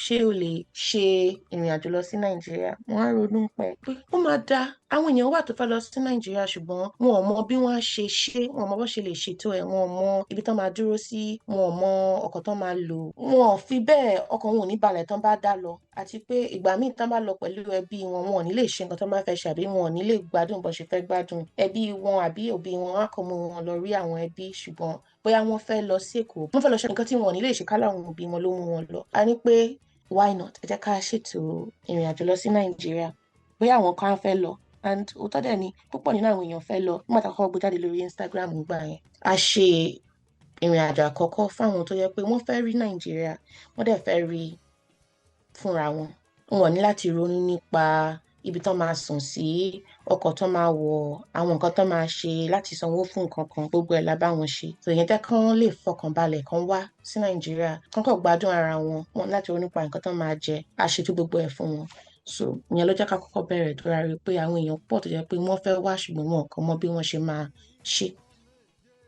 ṣé o lè ṣe ìrìn àjò lọ sí Nàìjíríà? Wọ́n á ronú pé ó máa dá. Àwọn èèyàn wà tó fẹ́ lọ sí Nàìjíríà ṣùgbọ́n wọn ò mọ bí wọ́n á ṣe ṣe, wọn ò mọ bó ṣe lè ṣètò ẹ̀, wọn ò mọ ibi tán máa dúró sí, wọn ò mọ ọkọ̀ tán máa lò. Wọn ò fi bẹ́ẹ̀, ọkàn wọn ò ní balẹ̀ tán bá dá lọ. Àti pé ìgbà míì tán bá lọ pẹ̀lú ẹbí wọn, wọn ò ní lè ṣe nǹkan tán bá fẹ́ ṣe àbí wọn ò ní lè gbádùn bó ṣe fẹ́ gbádùn. Ẹbí wọn àbí òbí wọn á kọ́ mú wọn lọ rí àwọn ẹbí, ṣùgbọ́n bóyá wọ́n fẹ́ lọ sí Èkó, wọ́n fẹ́ lọ ṣe nǹkan tí wọn ò ní lè ṣe ká láwọn òbí wọn ló mú wọn lọ. A ní pé why not? Ẹ jẹ́ ká ṣètò ìrìn àjò lọ sí Nàìjíríà. Bóyá àwọn kan á fẹ́ lọ, and òótọ́ dẹ̀ ni púpọ̀ nínú àwọn èèyàn fẹ́ lọ. Nígbà tá a kọ́kọ́ gbé jáde lórí Instagram gbà yẹn, a ṣe ìrìn àjò àkọ́kọ́ fáwọn tó yẹ pé wọ́n fẹ́ rí Nàìjíríà, wọ́n dẹ̀ fẹ́ rí fúnra wọn. Wọn ò ní láti ronú nípa ibi tán máa sùn sí, ọkọ̀ tán máa wọ̀, àwọn nǹkan tán máa ṣe láti sanwó fún nǹkan kan, gbogbo ẹ̀ la bá wọn ṣe. So ìyẹn jẹ́ kán lè fọkàn balẹ̀ kán wá sí Nàìjíríà, kán kàn gbádùn ara wọn, wọn láti ronú nípa nǹkan tán máa jẹ, a ṣètò gbogbo ẹ̀ fún wọn. So ìyẹn ló jẹ́ ká kọ́kọ́ bẹ̀rẹ̀ tó rárí pé àwọn èèyàn pọ̀ tó jẹ́ pé wọ́n fẹ́ wá ṣùgbọ́n wọn kò mọ bí wọ́n ṣe máa ṣe.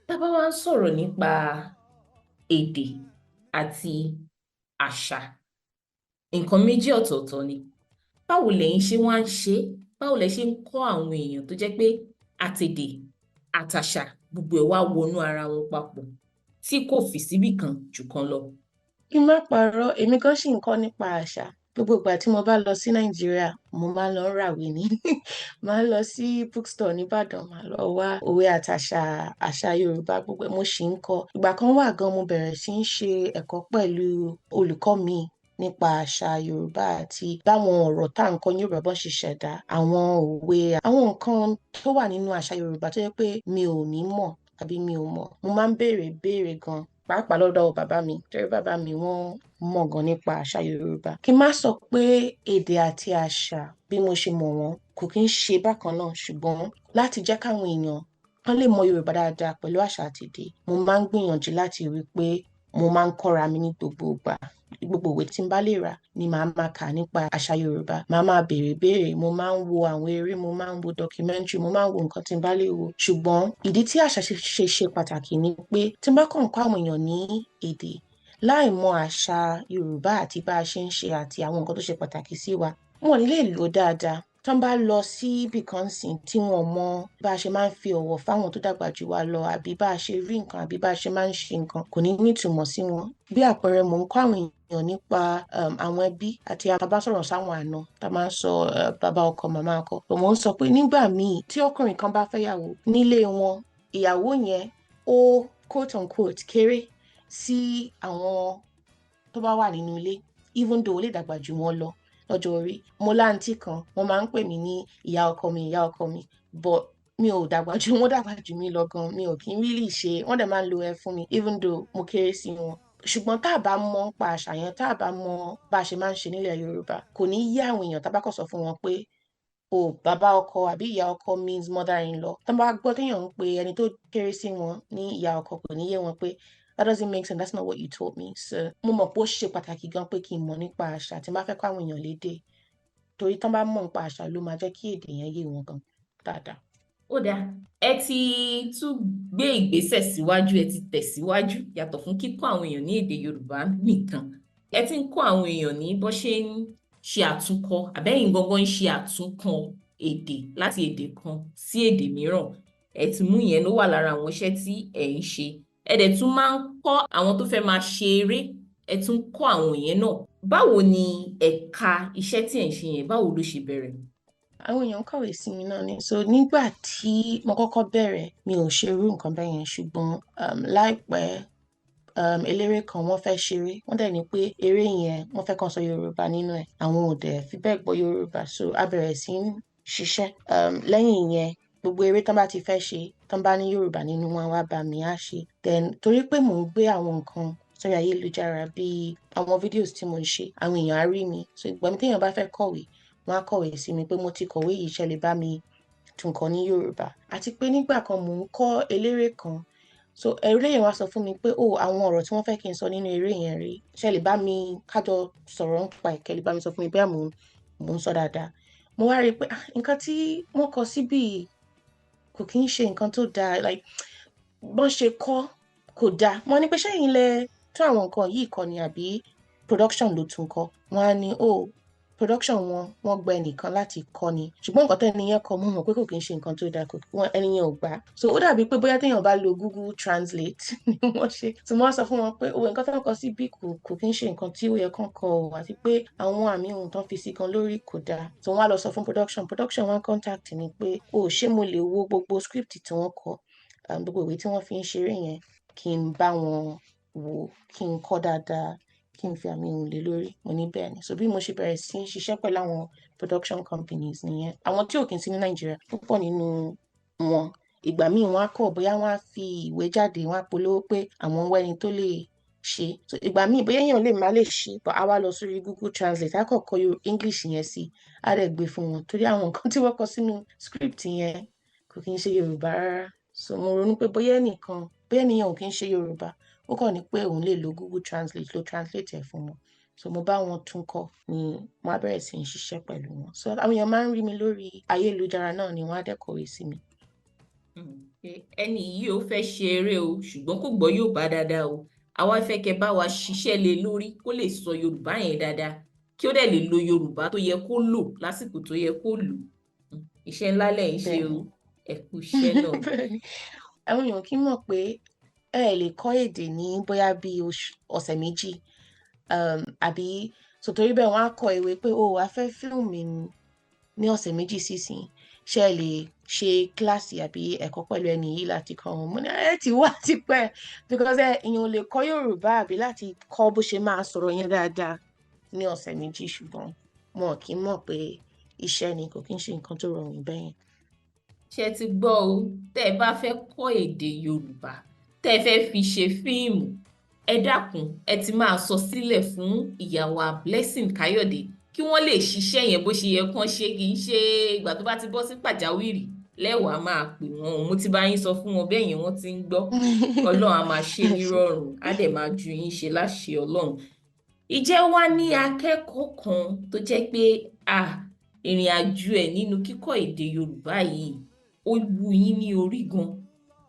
Tá bá wá ń sọ̀rọ̀ nípa èdè àti àṣà, nǹkan méjì ọ̀tọ̀ọ̀tọ̀ ni. Báwo lẹ̀yin ṣe wá ń ṣe? Báwo lẹ ṣe ń kọ́ àwọn èèyàn tó jẹ́ pé àtèdè àtàṣà gbogbo ẹ̀ wá wọnú ara wọn papọ̀ tí kò fi síbì kan jù kan lọ? Kí n má parọ́, èmi gan ṣì ń kọ́ nípa àṣà. Gbogbo ìgbà tí mo bá lọ sí Nàìjíríà, mo máa ń lọ ràwé ni. Màá lọ sí bookstore nìbàdàn, màá lọ wá òwe àtàṣà àṣà Yorùbá, gbogbo ẹ̀ mo ṣì ń kọ́. Ìgbà kan wà gan mo bẹ̀rẹ̀ sí ń ṣe ẹ̀kọ́ pẹ̀lú olùkọ́ mi nípa àṣà Yorùbá àti báwọn ọ̀rọ̀ tá à ń kọ́ ní Yorùbá bọ́n ṣe ṣẹ̀dá, àwọn òwe, àwọn nǹkan tó wà nínú àṣà Yorùbá tó jẹ́ pé mi ò ní mọ̀ àbí mi ò mọ̀. Mo máa ń béèrè gan, pàápàá lọ́dọ̀ bàbá mi, torí bàbá mi wọ́n mọ̀ gan nípa àṣà Yorùbá. Kí n má sọ pé èdè àti àṣà bí mo ṣe mọ̀ wọ́n kò kí ń ṣe bákan náà, ṣùgbọ́n láti jẹ́ káwọn èèyàn kán lè mọ Yorùbá dáadáa pẹ̀lú àṣà àti èdè, mo máa ń gbìyànjú láti rí pé mo máa ń kọ́ra mi ní gbogbo ìgbà. Gbogbo ìwé tí n bá lè rà ni màá máa kà nípa àṣà Yorùbá. Màá máa béèrè, mo máa ń wo àwọn eré, mo máa ń wo documentary, mo máa ń wo nǹkan tí n bá lè wo. Ṣùgbọ́n ìdí tí àṣà ṣe pàtàkì ni pé tí n bá kàn kọ́ àwọn èèyàn ní èdè láì mọ àṣà Yorùbá àti bá a ṣe ń ṣe àti àwọn nǹkan tó ṣe pàtàkì sí wa, wọn ò ní lè lò dáadáa. Tán bá lọ sí ibì kan sìn tí wọn mọ bá a ṣe máa ń fi ọ̀wọ̀ fáwọn tó dàgbà jù wá lọ àbí bá a ṣe rí nǹkan àbí bá a ṣe máa ń ṣe nǹkan, kò ní nítumọ̀ sí wọn. Bí àpẹẹrẹ, mò ń kọ́ àwọn èèyàn nípa àwọn ẹbí àti tá bá sọ̀rọ̀ sáwọn àna, tá máa ń sọ bàbá ọkọ, màmá ọkọ. Mò ń sọ pé nígbà míì tí ọkùnrin kan bá fẹ́yàwó nílé wọn, ìyàwó yẹn ó quote unquote kéré sí àwọn tó bá wà nínú ilé, even though ó lè dàgbà jù wọ́n lọ lọ́jọ́ orí. Mo láǹtí kan, wọ́n máa ń pè mí ní ìyá ọkọ mi, but mi ò dàgbà jù wọ́n, dàgbà jù mí lọ gan. Mi ò kí ń really ṣe, wọ́n dẹ̀ máa ń lo ẹ fún mi even though mo kéré sí wọn. Ṣùgbọ́n tá a bá mọ̀ nípa àṣà yẹn, tá a bá mọ̀ bá a ṣe máa ń ṣe nílẹ̀ Yorùbá, kò ní yé àwọn èèyàn tá bá kàn sọ fún wọn pé bàbá ọkọ àbí ìyá ọkọ means mother-in-law. Tán bá gbọ́ téèyàn ń pe ẹni tó kéré sí wọn ní ìyá ọkọ, kò ní yé wọn pé that doesn't make sense, that's not what you told me. So mo mọ̀ pé ó ṣe pàtàkì gan pé kí n mọ̀ nípa àṣà tí n bá fẹ́ kọ́ àwọn èèyàn lédè, torí tán bá mọ̀ nípa àṣà ló máa jẹ́ kí èdè yẹn yé wọn gan dáadáa. Ó dáa, ẹ ti tún gbé ìgbésẹ̀ síwájú, ẹ ti tẹ̀síwájú yàtọ̀ fún kíkọ́ àwọn èèyàn ní èdè Yorùbá nìkan. Ẹ ti ń kọ́ àwọn èèyàn ní bó ṣe ń ṣe àtúnkọ, àbẹ́yìn gangan ń ṣe àtúnkọ èdè láti èdè kan sí èdè mìíràn. Ẹ ti mú ìyẹn ló wà lára àwọn iṣẹ́ tí ẹ ń ṣe. Ẹ dẹ̀ tún máa ń kọ́ àwọn tó fẹ́ máa ṣe eré, ẹ tún kọ́ àwọn yẹn náà. Báwo ni ẹ̀ka iṣẹ́ tí ẹ ń ṣe yẹn, báwo ló ṣe bẹ̀rẹ̀? Àwọn èèyàn kọ̀wé sí mi náà ni. So nígbà tí mo kọ́kọ́ bẹ̀rẹ̀, mi ò ṣe irú nǹkan bẹ́ẹ̀ yẹn, ṣùgbọ́n láìpẹ́ eléré kan wọ́n fẹ́ ṣeré wọ́n dẹ̀ ní pé eré yẹn wọ́n fẹ́ kàn sọ Yorùbá nínú ẹ̀ àwọn ò dẹ̀ fi bẹ́ẹ̀ gbọ́ Yorùbá so a bẹ̀rẹ̀ sí ń ṣiṣẹ́ lẹ́yìn yẹn gbogbo eré tán bá ti fẹ́ ṣe tán bá ní Yorùbá nínú wọn wá bá mi á ṣe then torí pé mò ń gbé àwọn nǹkan sórí ayélujára bíi àwọn videos tí mo ń ṣe àwọn èèyàn á rí mi so ìgbà mi téèyàn bá fẹ́ kọ̀wé wọ́n á kọ̀wé sí mi pé mo ti kọ̀wé yìí ṣe lè bá mi tún kọ ní Yorùbá àti pé nígbà kan mò ń kọ́ eléré kan so eré yẹn wá sọ fún mi pé àwọn ọ̀rọ̀ tí wọ́n fẹ́ kí n sọ nínú eré yẹn rí ṣe lè bá mi kájọ sọ̀rọ̀ nípa ìkẹ́ lè bá mi sọ fún mi bẹ́ẹ̀ mò ń sọ dáadáa mo wá rí i pé nǹkan tí wọ́n kọ síbí kò kí ń ṣe nǹkan tó dáa like bọ́n ṣe kọ́ kò dáa mo ní pé ṣẹ́yìn lẹ tún àwọn nǹkan yìí kọ ni àbí production ló tún kọ wọ́n á ní production wọ́n gba ẹnìkan láti kọ́ ni ṣùgbọ́n nǹkan tẹ́ni yẹn kọ mo mọ̀ pé kò kí ń ṣe nǹkan tó dáa ẹni yẹn ò gbà so ó dàbí pé bóyá téèyàn bá lo Google Translate ni wọ́n ṣe tí wọ́n sọ fún wọn pé nǹkan tó ń kọ sí bí kò kí ń ṣe nǹkan tí ó yẹ kán kọ ò àti pé àwọn àmì ohun tán fi sí gan lórí kò dáa so wọ́n á lọ sọ fún production wọn contact ni pé ṣé mo lè wo gbogbo script tí wọ́n kọ gbogbo ìwé tí wọ́n fi ń ṣeré yẹn kí n bá wọn wò kí n kọ dáadáa kí n fi àmì ohùn lé lórí mo ní bẹ́ẹ̀ ni so bí mo ṣe bẹ̀rẹ̀ sí ń ṣiṣẹ́ pẹ̀lú àwọn production companies nìyẹn àwọn tí ò kí ń sí ní Nàìjíríà púpọ̀ nínú wọn ìgbà míì wọ́n á kọ̀ bóyá wọ́n á fi ìwé jáde wọ́n á polówó pé àwọn ń wá ẹni tó lè ṣe so ìgbà míì bóyá èèyàn lè má lè ṣe but a wá lọ sórí Google Translate á kọ̀ kọ English yẹn sí á dẹ̀ gbé fún wọn torí àwọn nǹkan tí wọ́n kọ sínú script yẹn kò kí ń ṣe Yorùbá rárá so mo ronú pé bóyá ènìyàn ò kí ń ṣe Yorùbá ó kàn ní pé òun lè lo Google Translate ló translate ẹ̀ fún wọn so mo bá wọn tún kọ ni wọ́n á bẹ̀rẹ̀ sí ń ṣiṣẹ́ pẹ̀lú wọn so àwọn èèyàn máa ń rí mi lórí ayélujára náà ni wọ́n á dẹ̀ kọ̀wé sí mi. ẹni yìí ó fẹ́ ṣe eré o ṣùgbọ́n kò gbọ́ Yorùbá dáadáa o àwa fẹ́ kẹ́ bá wa ṣiṣẹ́ lé lórí kó lè sọ Yorùbá yẹn dáadáa kí ó dẹ̀ lè lo Yorùbá tó yẹ kó lò lásìkò tó yẹ kó lò iṣẹ́ ńlá lẹ̀ ń ṣe o ẹ kú iṣẹ́ náà. àwọn èèyàn kì í mọ̀ pé ẹ lè kọ́ èdè ní bóyá bí ọ̀sẹ̀ méjì àbí sòtórí bẹ́ẹ̀ wọ́n á kọ ìwé pé a fẹ́ fíìmù ní ọ̀sẹ̀ méjì sísìn ṣé ẹ lè ṣe kíláàsì àbí ẹ̀kọ́ pẹ̀lú ẹni yìí láti kọ́ wọn mo ní ẹ ti wá tipẹ́ because èèyàn ò lè kọ́ Yorùbá àbí láti kọ́ bó ṣe máa sọ̀rọ̀ yẹn dáadáa ní ọ̀sẹ̀ méjì ṣùgbọ́n wọn kì í mọ̀ pé iṣẹ́ ni kò kí ń ṣe nǹkan tó rọrùn bẹ́yẹn. ṣé ti gbọ́ o tẹ́ ẹ bá fẹ́ kọ́ èdè Yorùbá tẹ́ ẹ fẹ́ fi ṣe fíìmù ẹ dákun ẹ ti máa sọ sílẹ̀ fún ìyàwó Blessing Kayode kí wọ́n lè ṣiṣẹ́ yẹn bó ṣe yẹ kán ṣe kì í ṣe ìgbà tó bá ti bọ́ sí pàjáwìrì lẹ́wàá máa pè wọ́n mo ti bá yín sọ fún wọn bẹ́ẹ̀ yẹn wọ́n ti ń gbọ́ Ọlọ́run á máa ṣe nírọ̀rùn á dẹ̀ máa ju yín ṣe láṣẹ Ọlọ́run. Ìjẹ́ wá ní akẹ́kọ̀ọ́ kan tó jẹ́ pé ìrìn àjò ẹ̀ nínú kíkọ́ èdè Yorùbá yìí ó wú yín ní orí gan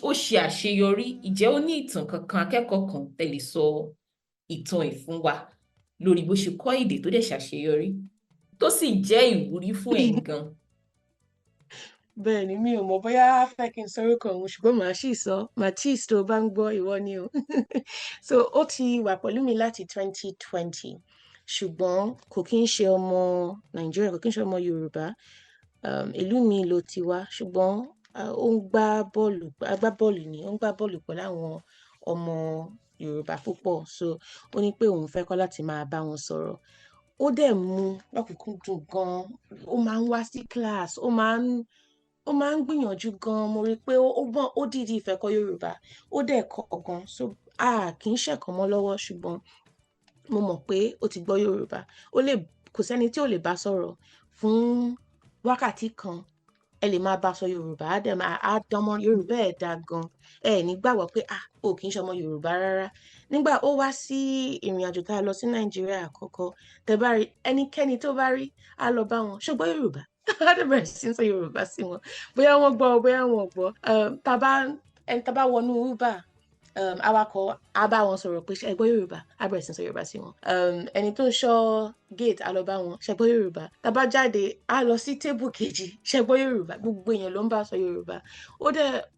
ó ṣe àṣeyọrí ìjẹ́ ó ní ìtàn kankan akẹ́kọ̀ọ́ kan tẹ̀lé sọ ìtàn ẹ̀ fún wa lórí bó ṣe kọ́ èdè tó dẹ̀ ṣàṣeyọrí tó sì jẹ́ ìwúrí fún ẹ̀ gan. bẹ́ẹ̀ ni mi ò mọ̀ bóyá fẹ́ kí n sọ̀rọ̀ òun ṣùgbọ́n màá sì sọ Matisse tó bá ń gbọ́ ìwọ ni o so ó ti wà pẹ̀lú mi láti 2020 ṣùgbọ́n kò kí ń ṣe ọmọ Nàìjíríà kò kí ń ṣe ọmọ Yorùbá ìlú mi ló ti wá ṣùgbọ́n ó ń gbá bọ́ọ̀lù ni ó ń gbá bọ́ọ̀lù pẹ̀lú àwọn ọmọ Yorùbá púpọ̀ so ó ní pé òun fẹ́ kọ́ láti máa bá wọn sọ̀rọ̀ ó dẹ̀ mú lọ́kùnkúndùn gan ó máa ń wá sí class ó máa ń gbìyànjú gan mo rí i pé ó dìídì ìfẹ́ kọ́ Yorùbá ó dẹ̀ kọ́ gan so kì í ṣẹ̀kọ́ mọ́ lọ́wọ́ ṣùgbọ́n mo mọ̀ pé ó ti gbọ́ Yorùbá kò sẹ́ni tí ò lè bá sọ̀rọ̀ fún wákàtí kan ẹ lè máa bá sọ Yorùbá á dánmọ́ Yorùbá ẹ̀ dá gan ní gbàgbọ́ pé o kì í ṣe ọmọ Yorùbá rárá nígbà ó wá sí ìrìn àjò tá a lọ sí Nàìjíríà àkọ́kọ́ tẹ́ bá rí ẹnikẹ́ni tó bá rí á lọ bá wọn ṣùgbọ́n Yorùbá á dẹ̀ bẹ̀rẹ̀ sí sọ Yorùbá sí wọn bóyá wọ́n gbọ́ bóyá wọn gbọ́ tá bá wọnú Uber awakọ̀ á bá wọn sọ̀rọ̀ pé ṣé ẹ gbọ́ Yorùbá á bẹ̀rẹ̀ sí sọ Yorùbá sí wọn ẹni tó ń ṣọ́ gate á lọ bá wọn ṣé ẹ gbọ́ Yorùbá tá bá jáde á lọ sí tébù kejì ṣé ẹ gbọ́ Yorùbá gbogbo èèyàn ló ń bá sọ Yorùbá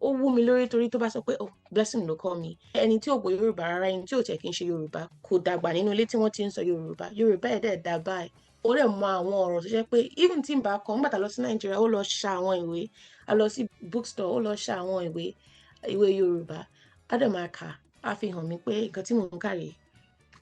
ó wú mi lórí torí tó bá sọ pé Blessing ló kọ́ mi ẹni tí ò gbọ́ Yorùbá rárá ẹni tí ò tẹ̀ kí n ṣe Yorùbá kò dàgbà nínú ilé tí wọ́n ti ń sọ Yorùbá ẹ̀ dẹ̀ dá báyìí ó dẹ̀ mọ àwọn ọ̀rọ̀ tó jẹ́ pé even tí n bá kọ́ nígbà tá lọ sí Nàìjíríà ó lọ ṣa àwọn ìwé a lọ sí bookstore ó lọ ṣa àwọn ìwé Yorùbá á dẹ̀ máa kà á fi hàn mí pé nǹkan tí mò ń kà rèé.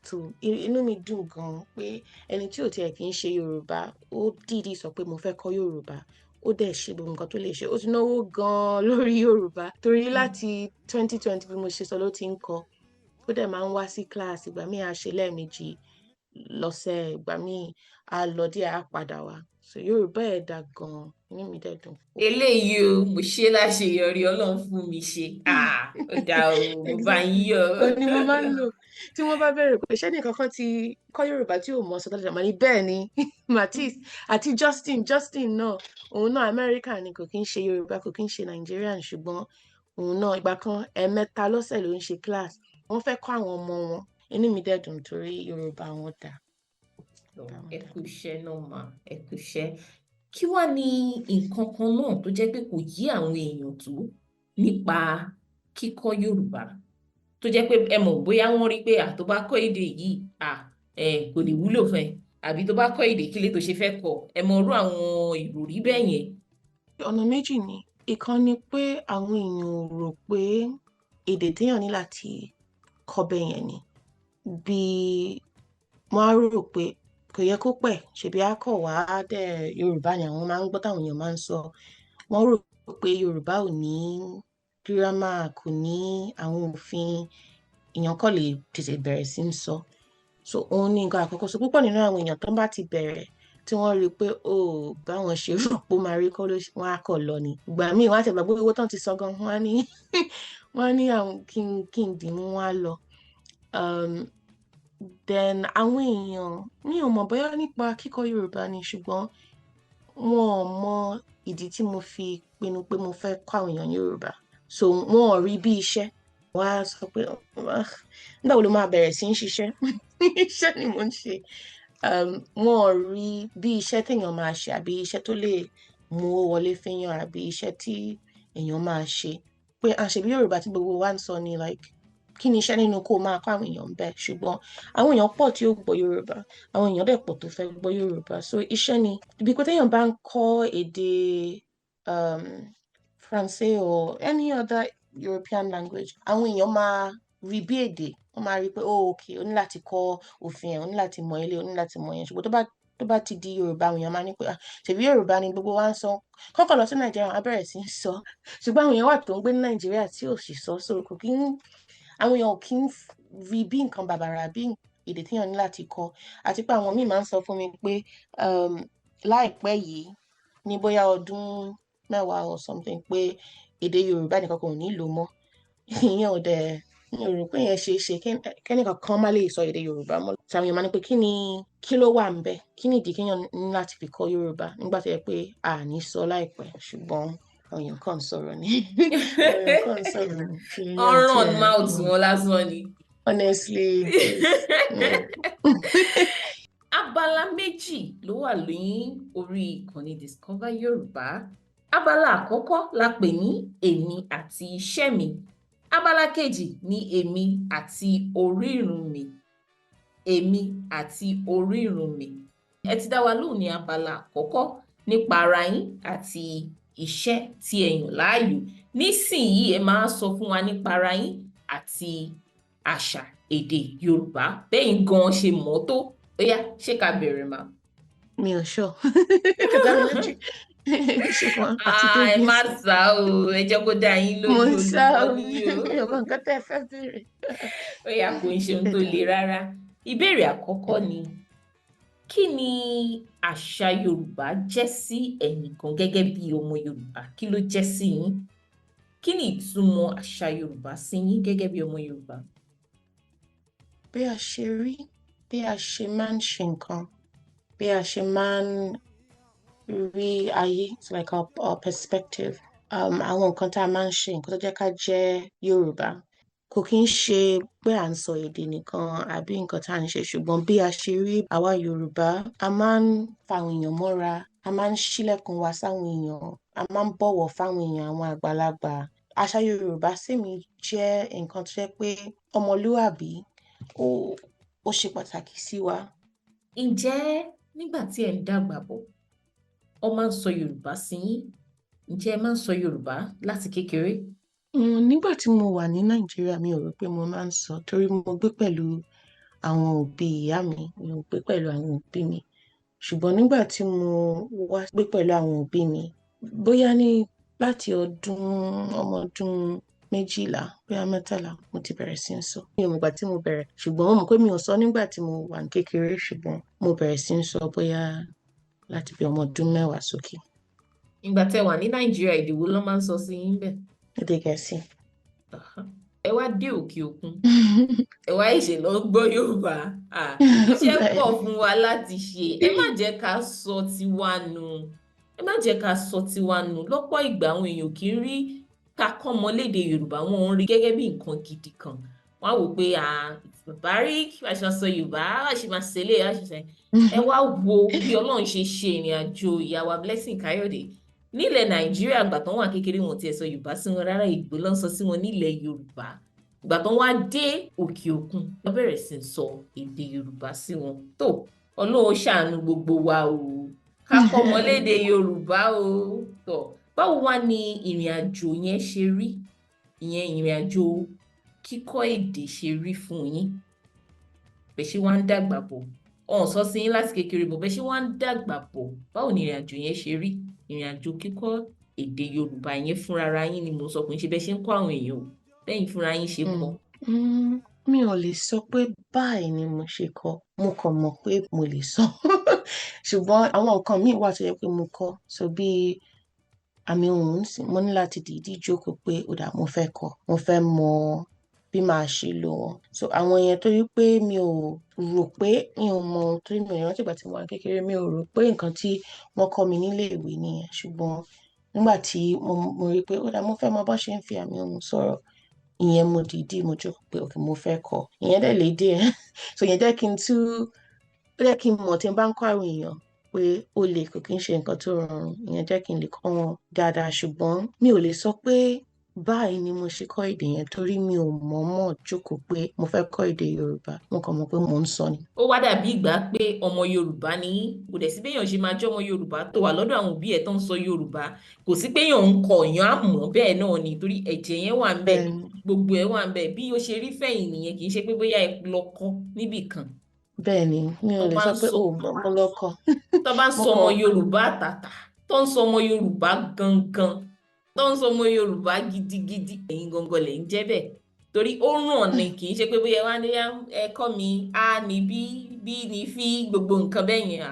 So inú mi dùn gan pé ẹni tí ò tiẹ̀ kì í ṣe Yorùbá ó dìídì sọ pé mo fẹ́ kọ́ Yorùbá, ó dẹ̀ ṣe gbogbo nǹkan tó lè ṣe, ó ti náwó gan lórí Yorùbá torí láti 2020 bí mo ṣe sọ ló ti ń kọ́, ó dẹ̀ máa ń wá sí class, ìgbà míì á ṣe lẹ́ẹ̀mejì lọ́sẹ̀, ìgbà míì á lọ díẹ̀ á padà wá. So Yorùbá ẹ̀ dà gan, inú mi dẹ̀ dùn. eléyìí o mo ṣe láṣeyọrí, Ọlọ́run fún mi ṣe. Ó dá o, mo bá yín Exactly. yọ̀. Ó ní mo máa ń lò tí wọ́n bá bẹ̀rẹ̀ pé ṣé nìkan kan ti kọ́ Yorùbá tí ò mọ̀ sọ tọ́jà máa ní bẹ́ẹ̀ ni Matisse àti Justin náà, òun náà Amẹ́ríkà ni, kò kí ń ṣe Yorùbá, kò kí ń ṣe Nigerian, ṣùgbọ́n òun náà ìgbà kan ẹ̀ẹ̀mẹ́ta lọ́sẹ̀ ló ń ṣe class, wọ́n fẹ́ kọ́ àwọn ọmọ wọn, inú mi dẹ̀ dùn torí Yorùbá wọn dà. Ẹ kú iṣẹ́ náà mà, ẹ kú iṣẹ́. Kí wá ní nǹkan kan náà tó jẹ́ pé kò yé àwọn èèyàn tó nípa kíkọ́ Yorùbá, tó jẹ́ pé ẹ mọ̀ bóyá wọ́n rí pé tó bá kọ́ èdè yìí kò lè wúlò fún ẹ, àbí tó bá kọ́ èdè kílé tó ṣe fẹ́ kọ́, ẹ mọ̀ irú àwọn ìròrí bẹ́ẹ̀ yẹn. Ọ̀nà méjì ni, ìkan ni pé àwọn èèyàn rò pé èdè téèyàn ní láti kọ́ bẹ́ẹ̀ yẹn ni, bí wọ́n á rò pé kò yẹ kó pẹ́, ṣebí á kọ̀ wá dẹ̀ Yorùbá ni àwọn máa ń gbọ́ táwọn èèyàn máa ń sọ, wọ́n rò pé Yorùbá ò ní gírámà, kò ní àwọn òfin, èèyàn kọ́ lè tètè bẹ̀rẹ̀ sí ń sọ. So òun ní nǹkan àkọ́kọ́. So púpọ̀ nínú àwọn èèyàn tó bá ti bẹ̀rẹ̀ tí wọ́n rí pé báwọn ṣe rò pé ó máa rí kọ́ ló wọ́n á kọ̀ lọ ni, ìgbà míì wọ́n á tẹ̀ gbàgbé owó tán ti sọ gan, wọ́n á ní àwọn kí n dì mú wọn á lọ. Then àwọn èèyàn mi ò mọ̀ bóyá nípa kíkọ́ Yorùbá ni, ṣùgbọ́n wọn ò mọ ìdí tí mo fi pinnu pé mo fẹ́ kọ́ àwọn èèyàn Yorùbá. So wọn ò rí bí iṣẹ́, wọ́n á sọ pé nígbà wo ló máa bẹ̀rẹ̀ sí ń ṣiṣẹ́ iṣẹ́ ni mo ń ṣe. Wọn ò rí bí iṣẹ́ téèyàn máa ṣe, àbí iṣẹ́ tó lè mú owó wọlé fẹ́yàn, àbí iṣẹ́ tí èèyàn máa ṣe, pé àṣebí Yorùbá tí gbogbo wa ń sọ ni like kí ni iṣẹ́ nínú kó máa kọ́ àwọn èèyàn bẹ́ẹ̀, ṣùgbọ́n àwọn èèyàn pọ̀ tí ó gbọ́ Yorùbá, àwọn èèyàn dẹ̀ pọ̀ tó fẹ́ gbọ́ Yorùbá. So iṣẹ́ ni, bí pé téèyàn bá ń kọ́ èdè Faransé or any other European language, àwọn èèyàn máa rí bí èdè, wọ́n máa rí pé okay, o ní láti kọ́ òfin ẹ̀, o ní láti mọ ilé, o ní láti mọ yẹn. Ṣùgbọ́n tó bá ti di Yorùbá, àwọn èèyàn máa ní pé ṣebí Yorùbá ni gbogbo wa ń sọ, kọ́kọ́ lọ sí Nàìjíríà wọn á bẹ̀rẹ̀ sí ń sọ, ṣùgbọ́n àwọn èèyàn wà tó ń gbé ní Nàìjíríà tí ò sì sọ, so àwọn èèyàn ò kí ń rí bí nǹkan bàbàrà, bí èdè téèyàn ní láti kọ́. Àti pé àwọn míì máa ń sọ fún mi pé láìpẹ́ yìí ní bóyá ọdún 10 or something, pé èdè Yorùbá nìkan kò ní lò mọ́. Ìyẹn ò dẹ̀, mi ò rò pé ìyẹn ṣe é ṣe kẹ́nìkan kan má lè sọ èdè Yorùbá mọ́. Tí àwọn èèyàn máa ní pé kí ló wà ń bẹ̀, kí ni ìdí kéèyàn ní láti fi kọ́ Yorùbá nígbà tó yẹ pé a ní sọ láìpẹ́, ṣùgbọ́n àwọn èèyàn kàn ń sọ̀rọ̀ ni. Àwọn èèyàn kàn ń sọ̀rọ̀ ni. Ọ̀ràn mouth wọn lásán ni. Honestly. Abala méjì ló wà ní orí ìkànnì Discover Yorùbá. Abala àkọ́kọ́ la pè ní èmi àti iṣẹ́ mi. Abala kejì ní èmi àti orírun mi. Èmi àti orírun mi. Ẹ ti dá wa lóhùn ní abala àkọ́kọ́ nípa ara yín àti iṣẹ́ tí ẹ yàn láàyò. Nísìnyí ẹ máa sọ fún wa nípa ara yín àti àṣà èdè Yorùbá, bẹ́yìn gan ṣe mọ̀ tó. Ó yá, ṣé ká bẹ̀rẹ̀ mà? Mi ò sure. Kò dá mi lójú. Ẹ má sá o, ẹ jẹ́ kó dá yín lójú. Mo ń sá o, olùkọ́ ni o. mi ò mọ nǹkan tẹ́ ẹ fẹ́ béèrè. Ó yá, kò ń ṣe ohun tó le rárá. Ìbéèrè àkọ́kọ́ ni, kí ni àṣà Yorùbá jẹ́ sí ẹ̀yin kan gẹ́gẹ́ bí ọmọ Yorùbá? Kí ló jẹ́ sí yín? Kí ni ìtumọ̀ àṣà Yorùbá sí yín gẹ́gẹ́ bí ọmọ Yorùbá? Bí a ṣe rí, bí a ṣe máa ń ṣe nǹkan, bí a ṣe máa ń rí ayé, it's like our perspective. Àwọn nǹkan tá a máa ń ṣe, nǹkan tó jẹ́ ká jẹ́ Yorùbá, kò kí ń ṣe pé à ń sọ èdè nìkan àbí nǹkan tá à ń ṣe, ṣùgbọ́n bí a ṣe rí àwa Yorùbá, a máa ń fa àwọn èèyàn mọ́ra, a máa ń ṣílẹ̀kùn wa sáwọn èèyàn, a máa ń bọ̀wọ̀ fáwọn èèyàn, àwọn àgbàlagbà. Àṣà Yorùbá sí mi jẹ́ nǹkan tó jẹ́ pé ọmọlúwàbí, ó ṣe pàtàkì sí wa. Ǹjẹ́ nígbà tí ẹ ń dàgbà bọ̀, ọ máa ń sọ Yorùbá sí yín? Ǹjẹ́ ẹ máa ń sọ Yorùbá láti kékeré? Nígbà tí mo wà ní Nàìjíríà mi ò rò pé mo máa ń sọ torí mo gbé pẹ̀lú àwọn òbí ìyá mi, mi ò gbé pẹ̀lú àwọn òbí mi. Ṣùgbọ́n nígbà tí mo wá gbé pẹ̀lú àwọn òbí mi, bóyá ní láti ọmọ ọdún 12, bóyá 13, mo ti bẹ̀rẹ̀ sí ń sọ. Mi ò mọ̀ ìgbà tí mo bẹ̀rẹ̀, ṣùgbọ́n mo mọ̀ pé mi ò sọ nígbà tí mo wà ní kékeré, ṣùgbọ́n mo bẹ̀rẹ̀ sí ń sọ bóyá láti bí ọmọ ọdún 10 sókè. Ìgbà tẹ́ wà ní Nàìjíríà, èdè wo ló máa ń sọ sí yín bẹ́ẹ̀? Èdè Gẹ̀ẹ́sì. Ẹ wá dé òkè òkun, ẹ wá ìṣe lọ gbọ́ Yorùbá. Iṣẹ́ pọ̀ fún wa láti ṣe. Ẹ má jẹ́ ká sọ tiwa nù. Ẹ má jẹ́ ká sọ tiwa nù. Lọ́pọ̀ ìgbà àwọn èèyàn kì í rí ká kọ́ ọmọ lédè Yorùbá, wọn ò rí gẹ́gẹ́ bí nǹkan gidi kan. Wọ́n á wò pé bàbárí wá ṣe máa sọ Yorùbá, wá ṣe máa ṣe lé, wá ṣe ṣe. Ẹ wá wo bí Ọlọ́run ṣe ṣe ìrìn àjò ìyá wa Blessing Kayode nílẹ̀ Nàìjíríà. Ìgbà tán wà kékeré wọn ti ẹ̀ sọ Yorùbá sí wọn rárá, Ìgbò ló ń sọ sí wọn nílẹ̀ Yorùbá. Ìgbà tán wá dé òkè òkun wọ́n bẹ̀rẹ̀ sí sọ èdè Yorùbá sí wọn. Tó Ọlọ́run ṣàánú gbogbo wa o, ká kọ́ ọmọ lédè Yorùbá o. Tó báwo wá ni ìrìn àjò yẹn ṣe rí, ìyẹn ìrìn àjò kíkọ́ èdè ṣe rí fún yín? Bẹ́ẹ̀ ṣe wá ń dàgbà bọ̀, ọ̀hún sọ sí yín láti kékeré bọ̀, bẹ́ẹ̀ ṣe wá ń dàgbà bọ̀, báwo ni ìrìn àjò yẹn ṣe rí? Ìrìn àjò kíkọ́ èdè Yorùbá yẹn fúnra yín ni mo sọ pé ṣe bẹ́ẹ̀ ṣe ń kọ́ àwọn èèyàn o, lẹ́yìn fúnra yín ṣe kọ́. Mi ò lè sọ pé báyìí ni mo ṣe kọ́, mo kàn mọ̀ pé mo lè sọ. Ṣùgbọ́n àwọn nǹkan míì wà tó yẹ pé mo kọ́, so bí àmì ohùn sí, mo ní láti dìídì jókòó pé ó dà, mo fẹ́ kọ́, mo fẹ́ mọ bí màá ṣe lò wọ́n. So àwọn yẹn torí pé mi ò rò pé mi ò mọ̀, torí mi ò rántí ìgbà tí mo wà kékeré, mi ò rò pé nǹkan tí wọ́n kọ́ mi nílé ìwé nìyẹn. Ṣùgbọ́n nígbà tí mo rí pé ó dà, mo fẹ́ mọ bó ṣe ń fi àmì ohùn sọ̀rọ̀, ìyẹn mo dìídì mo jókòó pé okay, mo fẹ́ kọ́. Ìyẹn dẹ̀ lè díẹ̀. So ìyẹn jẹ́ kí n mọ̀ tí n bá ń kọ́ àwọn èèyàn pé ó lè kò kí ń ṣe nǹkan tó rọrùn. Ìyẹn jẹ́ kí n lè kọ́ wọn dáadáa. Ṣùgbọ́n mi ò lè sọ pé báyìí ni mo ṣe kọ́ èdè yẹn torí mi ò mọ̀ jókòó pé mo fẹ́ kọ́ èdè Yorùbá. Mo kàn mọ̀ pé mò ń sọ ni. Ó wá dàbí ìgbà pé ọmọ Yorùbá ni yín, kò dẹ̀ sí pé èèyàn ṣe máa jẹ́ ọmọ Yorùbá tó wà lọ́dọ̀ àwọn òbí ẹ̀ tó ń sọ Yorùbá, kò sí pé èèyàn ń kọ èèyàn á mọ̀ bẹ́ẹ̀ náà ni, torí ẹ̀jẹ̀ yẹn wà ń bẹ̀, gbogbo ẹ̀ wà ń bẹ̀. Bí ó ṣe rí fẹ̀yìn nìyẹn, kì í ṣe pé bóyá ẹ lọ kọ́ níbì kan. Bẹ́ẹ̀ ni, mi ò lè sọ pé mo lọ kọ́. Tó bá ń sọ ọmọ Yorùbá tàtà, tó ń sọ ọmọ Yorùbá gangan, tó ń sọ ọmọ Yorùbá gidigidi, ẹ̀yin gangan lẹ̀ ń jẹ́ bẹ́ẹ̀. Torí ó ràn ní, kì í ṣe pé bóyá wá ní ẹ̀kọ́ mi a ní bí ní fi gbogbo nǹkan bẹ́ẹ̀ yẹn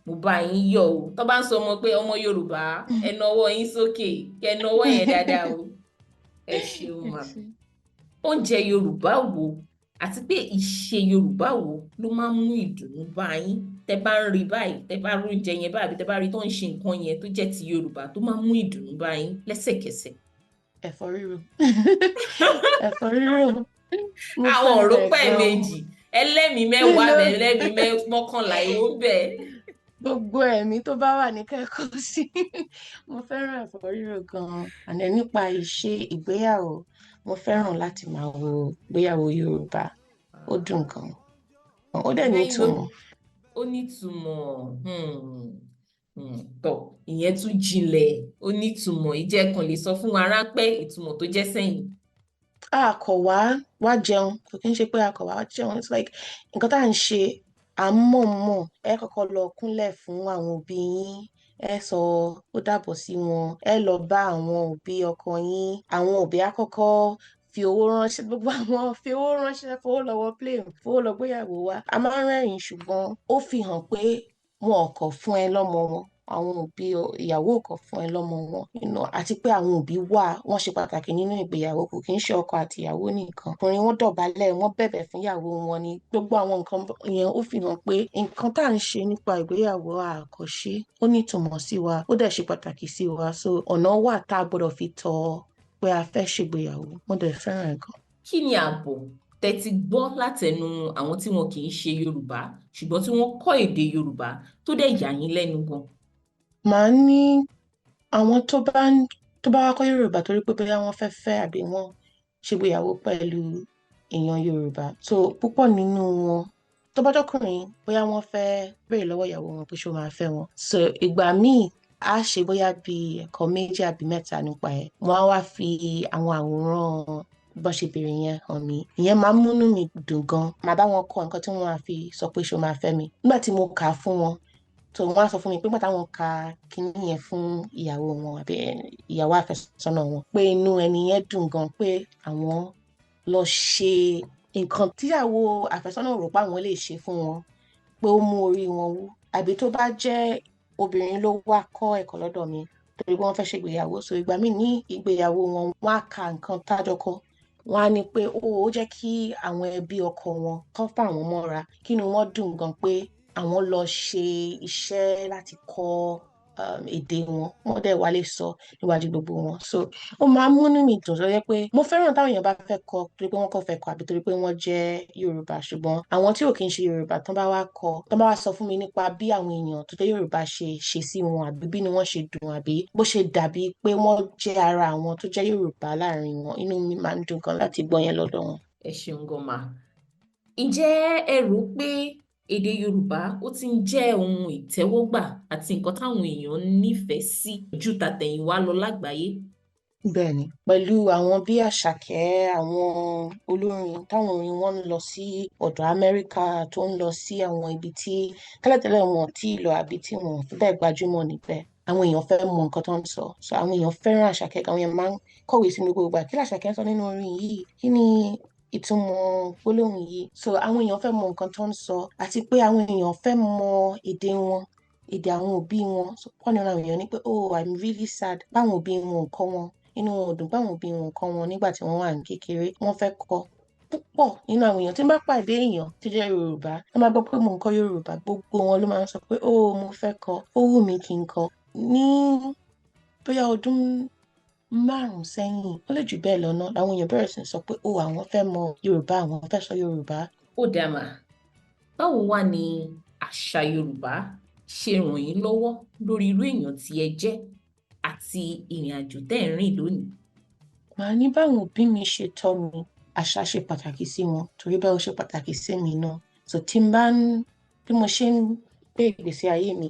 mo bá yín yọ̀ o. Tó bá ń sọ ọmọ pé ọmọ Yorùbá, ẹ na ọwọ́ yín sókè, kẹ na ọwọ́ yẹn dáadáa o. Ẹ ṣeun mà. Oúnjẹ Yorùbá wo àti pé ìṣe Yorùbá wo ló máa ń mú ìdùnnú bá yín? Tẹ bá ń rí báyìí, tẹ bá rí oúnjẹ yẹn báyìí, tẹ bá rí tó ń ṣe nǹkan yẹn tó jẹ́ ti Yorùbá tó máa ń mú ìdùnnú bá yín lẹ́sẹ̀kẹsẹ̀. Ẹ̀fọ́ rírò. Ẹ̀fọ́ rírò. Àwọn ọ̀rọ̀ pẹ̀ méjì, ẹlẹ́mìí 10, ẹlẹ́mìí 11 ìwọ bẹ́ẹ̀. Gbogbo ẹ̀mí tó bá wà ní kẹ́kọ̀ọ́ sí. Mo fẹ́ràn ẹ̀fọ́ rírò gan-an. And then nípa ìṣe ìgbéyàwó, mo fẹ́ràn láti máa wo ìgbéyàwó Yorùbá. Ó dùn gan-an. Ó dẹ̀ ní ìtumọ̀. Ó ní ìtumọ̀. Tọ́ ìyẹn tún jinlẹ̀, ó ní ìtumọ̀. Ìjẹ́ kan lè sọ fún wa ráńpẹ́ ìtumọ̀ tó jẹ́ sẹ́yìn. A kọ̀ wá jẹun, kò kí ń ṣe pé a kọ̀ wá jẹun. It's like nǹkan tá à ń ṣe, à ń mọ̀. Ẹ kọ́kọ́ lọ kúnlẹ̀ fún àwọn òbí yín, ẹ sọ ó dàbọ̀ sí wọn, ẹ lọ bá àwọn òbí ọkọ yín, àwọn òbí á kọ́kọ́ fi owó ránṣẹ́, gbogbo àwọn fi owó ránṣẹ́, fowó lọ́wọ́ plane, fowó lọ gbéyàwó wa. A máa ń rẹ́rìn-ín ṣùgbọ́n ó fi hàn pé wọn ò kọ̀ fún ẹ lọ́mọ wọn, àwọn òbí ìyàwó ò kọ̀ fún ẹ lọ́mọ wọn, àti pé àwọn òbí wọ́n ṣe pàtàkì nínú ìgbéyàwó, kò kí ń ṣe ọkọ àti ìyàwó nìkan. Ọkùnrin wọn dọ̀bálẹ̀, wọ́n bẹ̀bẹ̀ fún ìyàwó wọn ni. Gbogbo àwọn nǹkan yẹn ó fi hàn pé nǹkan tá à ń ṣe nípa ìgbéyàwó àkọ́ṣe ó ní ìtumọ̀ sí wa, ó dẹ̀ ṣe pàtàkì sí wa. So ọ̀nà wà tá a gbọ́dọ̀ fi tọ́ pé a fẹ́ ṣègbéyàwó. Mo dẹ̀ fẹ́ràn ẹ̀ gan. Kí ni ààbò tẹ́ ti gbọ́ látẹnu àwọn tí wọn kì í ṣe Yorùbá ṣùgbọ́n tí wọ́n kọ́ èdè Yorùbá tó dẹ̀ yà yín lẹ́nu gan? Màá ní àwọn tó bá wá kọ́ Yorùbá torí pé bóyá wọ́n fẹ́ àbí wọ́n ṣègbéyàwó pẹ̀lú èèyàn Yorùbá. So púpọ̀ nínú wọn tó bá jọ́kùnrin, bóyá wọ́n fẹ́ béèrè lọ́wọ́ ìyàwó wọn pé ṣó máa fẹ́ wọn. So ìgbà míì á ṣe bóyá bí ẹ̀kọ́ méjì àbí mẹ́ta nípa ẹ̀. Wọ́n á wá fi àwọn àwòrán bó ṣe bèrè yẹn hàn mí. Ìyẹn máa ń múnú mi dùn gan. Màá bá wọn kọ nǹkan tí wọ́n máa fi sọ pé ṣé o máa fẹ́ mi. Nígbà tí mo kà á fún wọn, tó wọ́n á sọ fún mi pé nígbà táwọn ka kinní yẹn fún ìyàwó wọn àbí ìyàwó àfẹ́sọ́nà wọn, pé inú ẹni yẹn dùn gan pé àwọn lọ ṣe nǹkan tíyàwó àfẹ́sọ́nà rò pé àwọn lè ṣe fún wọn, pé ó mú orí wọn wú. Àbí tó bá jẹ́ obìnrin ló wá kọ́ ẹ̀kọ́ lọ́dọ̀ mi torí pé wọ́n fẹ́ ṣe ìgbéyàwó, so ìgbà míì ní ìgbéyàwó wọn, wọ́n á ka nǹkan tájọ kọ́. Wọ́n á ní pé ó jẹ́ kí àwọn ẹbí ọkọ wọn kán fà wọ́n mọ́ra, kí inú wọn dùn gan pé àwọn lọ ṣe iṣẹ́ láti kọ́ èdè wọn, wọ́n dẹ̀ wá lè sọ níwájú gbogbo wọn. So ó máa ń múnú mi dùn lọ́jọ́ pé mo fẹ́ràn táwọn èèyàn bá fẹ́ kọ́ torí pé wọ́n kọ́ fẹ́ kọ́ àbí torí pé wọ́n jẹ́ Yorùbá, ṣùgbọ́n àwọn tí ò kí ń ṣe Yorùbá tán bá wá kọ́, tán bá wá sọ fún mi nípa bí àwọn èèyàn tó jẹ́ Yorùbá ṣe sí wọn àbí bí ni wọ́n ṣe dùn àbí bó ṣe dàbí pé wọ́n jẹ́ ara àwọn tó jẹ́ Yorùbá láàrin wọn, inú mi máa ń dùn gan láti gbọ́ yẹn lọ́dọ̀ wọn. Ẹ ṣeun gan ma. Ǹjẹ́ ẹ rò pé èdè Yorùbá ó ti ń jẹ́ ohun ìtẹ́wọ́gbà àti nǹkan táwọn èèyàn nífẹ̀ẹ́ sí ju tàtẹ̀yìnwá lọ lágbàáyé? Bẹ́ẹ̀ni, pẹ̀lú àwọn bí Àṣàkẹ́, àwọn olórin táwọn orin wọn ń lọ sí ọ̀dọ̀ Amẹ́ríkà, tó ń lọ sí àwọn ibi tí tẹ́lẹ̀tẹ́lẹ̀ wọn tí lọ àbí tí wọn fi bẹ́ẹ̀ gbajúmọ̀ níbẹ̀. Àwọn èèyàn fẹ́ mọ nǹkan tó ń sọ. So àwọn èèyàn fẹ́ràn Àṣàkẹ́, àwọn èèyàn máa ń kọ̀wé sí mi gbogbo ìgbà. Kí l'Àṣàkẹ́ sọ nínú orin yìí? Kí ni ìtumọ̀ gbólóhùn yìí? So àwọn èèyàn fẹ́ mọ nǹkan tó ń sọ àti pé àwọn èèyàn fẹ́ mọ èdè wọn, èdè àwọn òbí wọn. So wọ́n ní àwọn èèyàn ní pé oh, I'm really sad báwọn òbí wọn ò kọ́ wọn, inú wọn ò dùn báwọn òbí wọn kọ́ wọn nígbà tí wọ́n wà ní kékeré, wọ́n fẹ́ kọ́. Púpọ̀ nínú àwọn èèyàn tí n bá pàdé èèyàn tó jẹ́ Yorùbá, wọ́n máa gbọ́ pé mò ń kọ́ Yorùbá, gbogbo wọn ló máa ń sọ pé oh, mo fẹ́ kọ́, ó wù mí kí n kọ́. Ní bóyá ọdún 5 sẹ́yìn, ó lè jù bẹ́ẹ̀ lọ náà, àwọn èèyàn bẹ̀rẹ̀ sí sọ pé oh, àwọn fẹ́ mọ Yorùbá, àwọn fẹ́ sọ Yorùbá. Ó dáa mà. Báwo wá ni àṣà Yorùbá ṣe ràn yín lọ́wọ́ lórí irú èèyàn tí ẹ jẹ́ àti ìrìn àjò tẹ́ ẹ̀ ń rìn lónìí? Màá ní báwọn òbí mi ṣe tọ́ mi, àṣà ṣe pàtàkì sí wọn torí bẹ́ẹ̀ ó ṣe pàtàkì sí mi náà. So tí bí mo ṣe ń gbé ìgbésí ayé mi,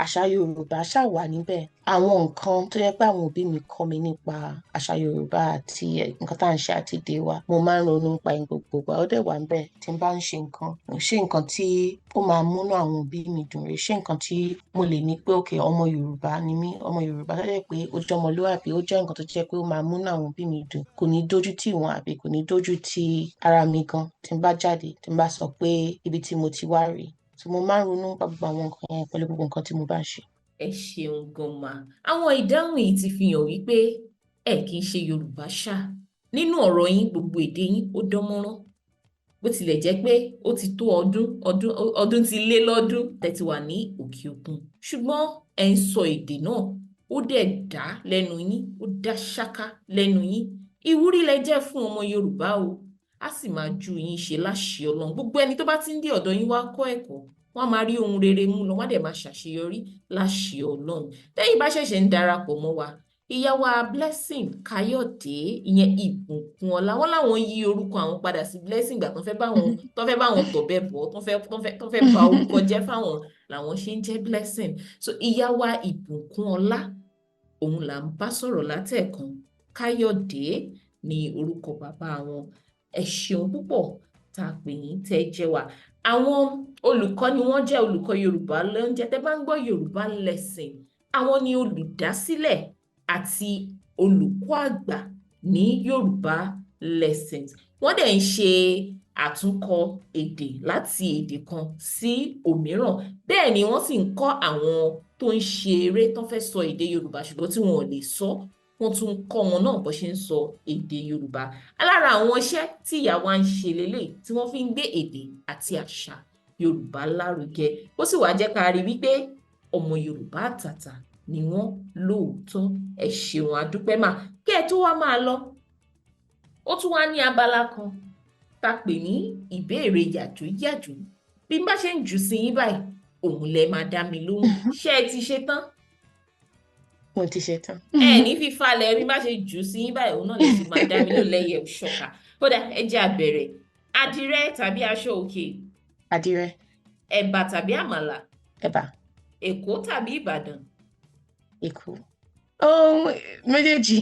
àṣà Yorùbá ṣà wà níbẹ̀. Àwọn nǹkan tó jẹ́ pé àwọn òbí mi kọ́ mi nípa àṣà Yorùbá àti nǹkan tá à ń ṣe àti èdè wa, mo máa ń ronú nípa ẹ̀ gbogbo ìgbà. Ó dẹ̀ wà níbẹ̀ tí n bá ń ṣe nǹkan. Ṣé nǹkan tí ó máa múnú àwọn òbí mi dùn rèé? Ṣé nǹkan tí mo lè ní pé okay, ọmọ Yorùbá ni mí, ọmọ Yorùbá tó jẹ́ pé ó jẹ́ ọmọlúwàbí, ó jẹ́ nǹkan tó jẹ́ pé ó máa múnú àwọn òbí mi dùn, kò ní dójú tì wọ́n àbí kò ní dójú tì ara mi gan tí n bá jáde, tí n bá sọ pé ibi tí mo ti wá rèé. So mo máa ń ronú nípa gbogbo àwọn nǹkan yẹn pẹ̀lú gbogbo nǹkan tí mo bá ṣe. Ẹ ṣeun gan ma. Àwọn ìdáhùn yìí ti fi hàn wípé ẹ kì í ṣe Yorùbá ṣá. Nínú ọ̀rọ̀ yín, gbogbo èdè yín ó dán mọ́rán. Bó tilẹ̀ jẹ́ pé ó ti tó ọdún ti lé lọ́dún tẹ́ ti wà ní òkè òkun. Ṣùgbọ́n ẹ ń sọ èdè náà, ó dẹ̀ dá lẹ́nu yín, ó dá ṣáká lẹ́nu yín. Ìwúrí lẹ jẹ́ fún ọmọ Yorùbá o. Á sì máa ju yín ṣe láṣẹ Ọlọ́run. Gbogbo ẹni tó bá ti ń dé ọ̀dọ̀ yín wá kọ́ ẹ̀kọ́, wọ́n á máa rí ohun rere mú lọ, wọ́n á dẹ̀ máa ṣàṣeyọrí láṣẹ Ọlọ́run. Tẹ́yìn bá ṣẹ̀ṣẹ̀ ń darapọ̀ mọ́ wa, ìyá wa Blessing Kayode, ìyẹn ìbùkún ọlá, wọ́n láwọn yí orúkọ àwọn padà sí Blessing ìgbà tó fẹ́ bá wọn tọ̀bẹ̀ bọ̀, tó fẹ́ ba orúkọ jẹ́ fáwọn làwọn ṣe ń jẹ́ Blessing. So ìyá wa ìbùkún ọlá, òun là ń bá sọ̀rọ̀ látẹ̀kan. Kayode ni orúkọ bàbá wọn. Ẹ ṣeun púpọ̀ tá a pè yín tẹ́ jẹ́ wa. Àwọn olùkọ́ ni wọ́n jẹ́ olùkọ́ Yorùbá lóúnjẹ. Tẹ́ bá ń gbọ́ Yorùbá Lesson, àwọn ni olùdásílẹ̀ àti olùkọ́ àgbà ní Yorùbá Lessons. Wọ́n dẹ̀ ń ṣe àtúnkọ èdè láti èdè kan sí òmíràn. Bẹ́ẹ̀ ni wọ́n sì ń kọ́ àwọn tó ń ṣe eré tó fẹ́ sọ èdè Yorùbá ṣùgbọ́n tí wọn ò lè sọ, wọ́n tún ń kọ́ wọn náà bó ṣe ń sọ èdè Yorùbá. Alára àwọn iṣẹ́ tí ìyá wa ń ṣe lélẹ̀ tí wọ́n fi ń gbé èdè àti àṣà Yorùbá lárugẹ. Ó sì wá jẹ́ ká rí wípé ọmọ Yorùbá àtàtà ni wọ́n lóòótọ́. Ẹ ṣeun àdúpẹ́ mà. Kí ẹ tó wá máa lọ, ó tún wá ní abala kan tá a pè ní ìbéèrè yàjóyàjó. Bí n bá ṣe ń jù sí yín báyìí, òun lẹ máa dá mi lóhùn. Ṣé ẹ ti ṣe tán? Mo ti ṣe tán. Ẹ ní fífalẹ̀ bí bá ṣe jù sí yín báyìí, òun náà lè sì máa dá mi lóhùn lẹ́yẹ̀ òṣọ́ka. Kódà ẹ jẹ́ á bẹ̀rẹ̀. Àdìrẹ tàbí aṣọ òkè? Àdìrẹ. Ẹ̀bà tàbí àmàlà? Ẹ̀bà. Èkó tàbí Ìbàdàn? Ikú. Méjèèjì.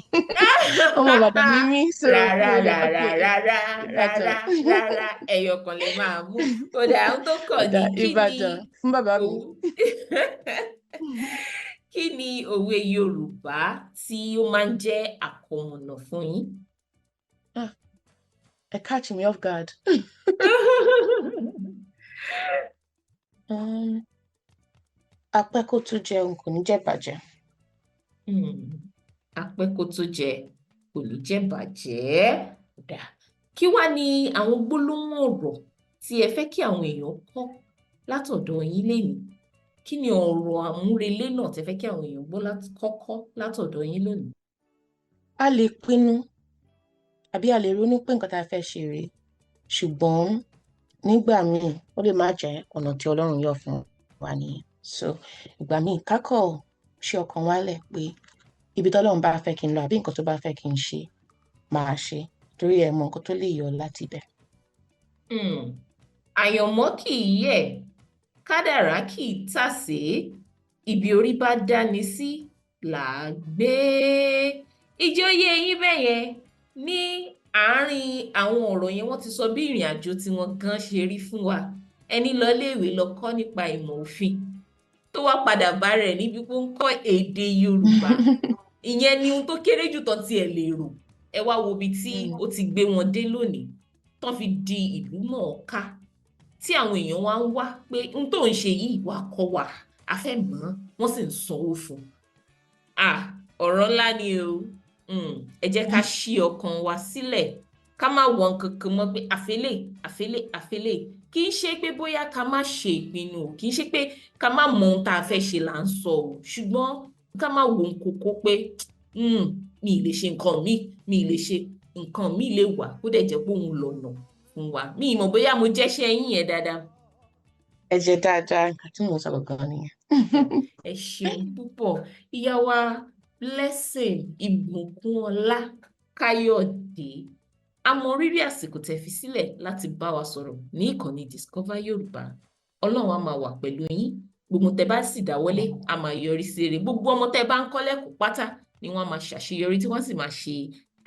Ọmọ Ìbàdàn ni mí, so rárá ẹyọ kan lè máa mú. Ó dà ohun tó kàn ní kí Ìbàdàn fún bàbá mi. Kí ni òwe Yorùbá tí ó máa ń jẹ́ àkọmọ̀nà fún yín? Ẹ catch me off guard. Apẹ́ kó tó jẹun kò ní jẹ́ bàjẹ́. Apẹ́ kó tó jẹ kò ní jẹ́ bàjẹ́. Kí wá ni àwọn gbólóhùn ọ̀rọ̀ tí ẹ fẹ́ kí àwọn èèyàn kọ́ látọ̀dọ̀ yín lénìí? Kí ni ọ̀rọ̀ àmúrelé náà tẹ́ fẹ́ kí àwọn èèyàn kọ́kọ́ látọ̀dọ̀ yín lónìí? A lè pinnu àbí a lè ronú pé nǹkan tá a fẹ́ ṣe rèé, ṣùgbọ́n nígbà míì ó lè má jẹ́ ọ̀nà tí Ọlọ́run yọ fún wa nìyẹn. So ìgbà míì kákọ̀ ṣe ọkàn wálẹ̀ pé ibi tọ́lọ́run bá fẹ́ kí n lọ àbí nǹkan tó bá fẹ́ kí n ṣe máa ṣe, torí ẹ mọ nǹkan tó lè yọ láti ibẹ̀. Àyànmọ́ kì í yẹ̀, kádàrá kì í tàsé, ibi orí bá dáni sí là á gbé. Ìjòyè yín bẹ́yẹn ní àárín àwọn ọ̀rọ̀ yẹn wọ́n ti sọ bí ìrìn àjò tí wọ́n gan ṣe rí fún wa. Ẹni lọ léèwé lọ kọ́ nípa ìmọ̀ òfin tó wá padà bá rẹ̀ níbi pé ń kọ́ èdè Yorùbá. Ìyẹn ni ohun tó kéré jù tán tiẹ̀ lè rò. Ẹ wá wo ibi tí ó ti gbé wọn dé lónìí tán fi di ìlú mọ̀ọ́ká tí àwọn èèyàn wá ń wá pé n tó ń ṣe yìí wá kọ́ wa, a fẹ́ mọ̀ ọ́n, wọ́n sì ń sanwó fún un. Ọ̀rọ̀ ńlá ni o. Ẹ jẹ́ ká ṣí ọkàn wa sílẹ̀, ká má wọ nǹkan kan mọ́ pé àfẹ́lẹ́. Kì í ṣe pé bóyá ká má ṣe ìpinnu o, kì í ṣe pé ká má mọ ohun tá a fẹ́ ṣe là ń sọ o, ṣùgbọ́n ká má wo nkókó pé mi ì lè ṣe nǹkan mi ì lè ṣe nǹkan mi lè wà kó dẹ̀ jẹ́ pé òun lọ̀nà fún wa. Mi ì mọ̀ bóyá mo jẹ́ṣẹ́ yín yẹn dáadáa. Ẹ jẹ́ dáadáa, nǹkan tí mo sọ gangan nìyẹn. Ẹ ṣeun púpọ̀. Ìyá wa Blessing Ìbùkúnọlá Káyọ̀dé, a mọ rírì àsìkò tẹ́ fi sílẹ̀ láti bá wa sọ̀rọ̀ ní ìkànnì Discover Yorùbá. Ọlọ́run á máa wà pẹ̀lú yín. Gbogbo tẹ́ bá sì dáwọ́lé a máa yọrí sí rere. Gbogbo ọmọ tẹ́ bá ń kọ́ lẹ́kọ̀ọ́ pátá ni wọ́n á máa ṣàṣeyọrí tí wọ́n sì máa ṣe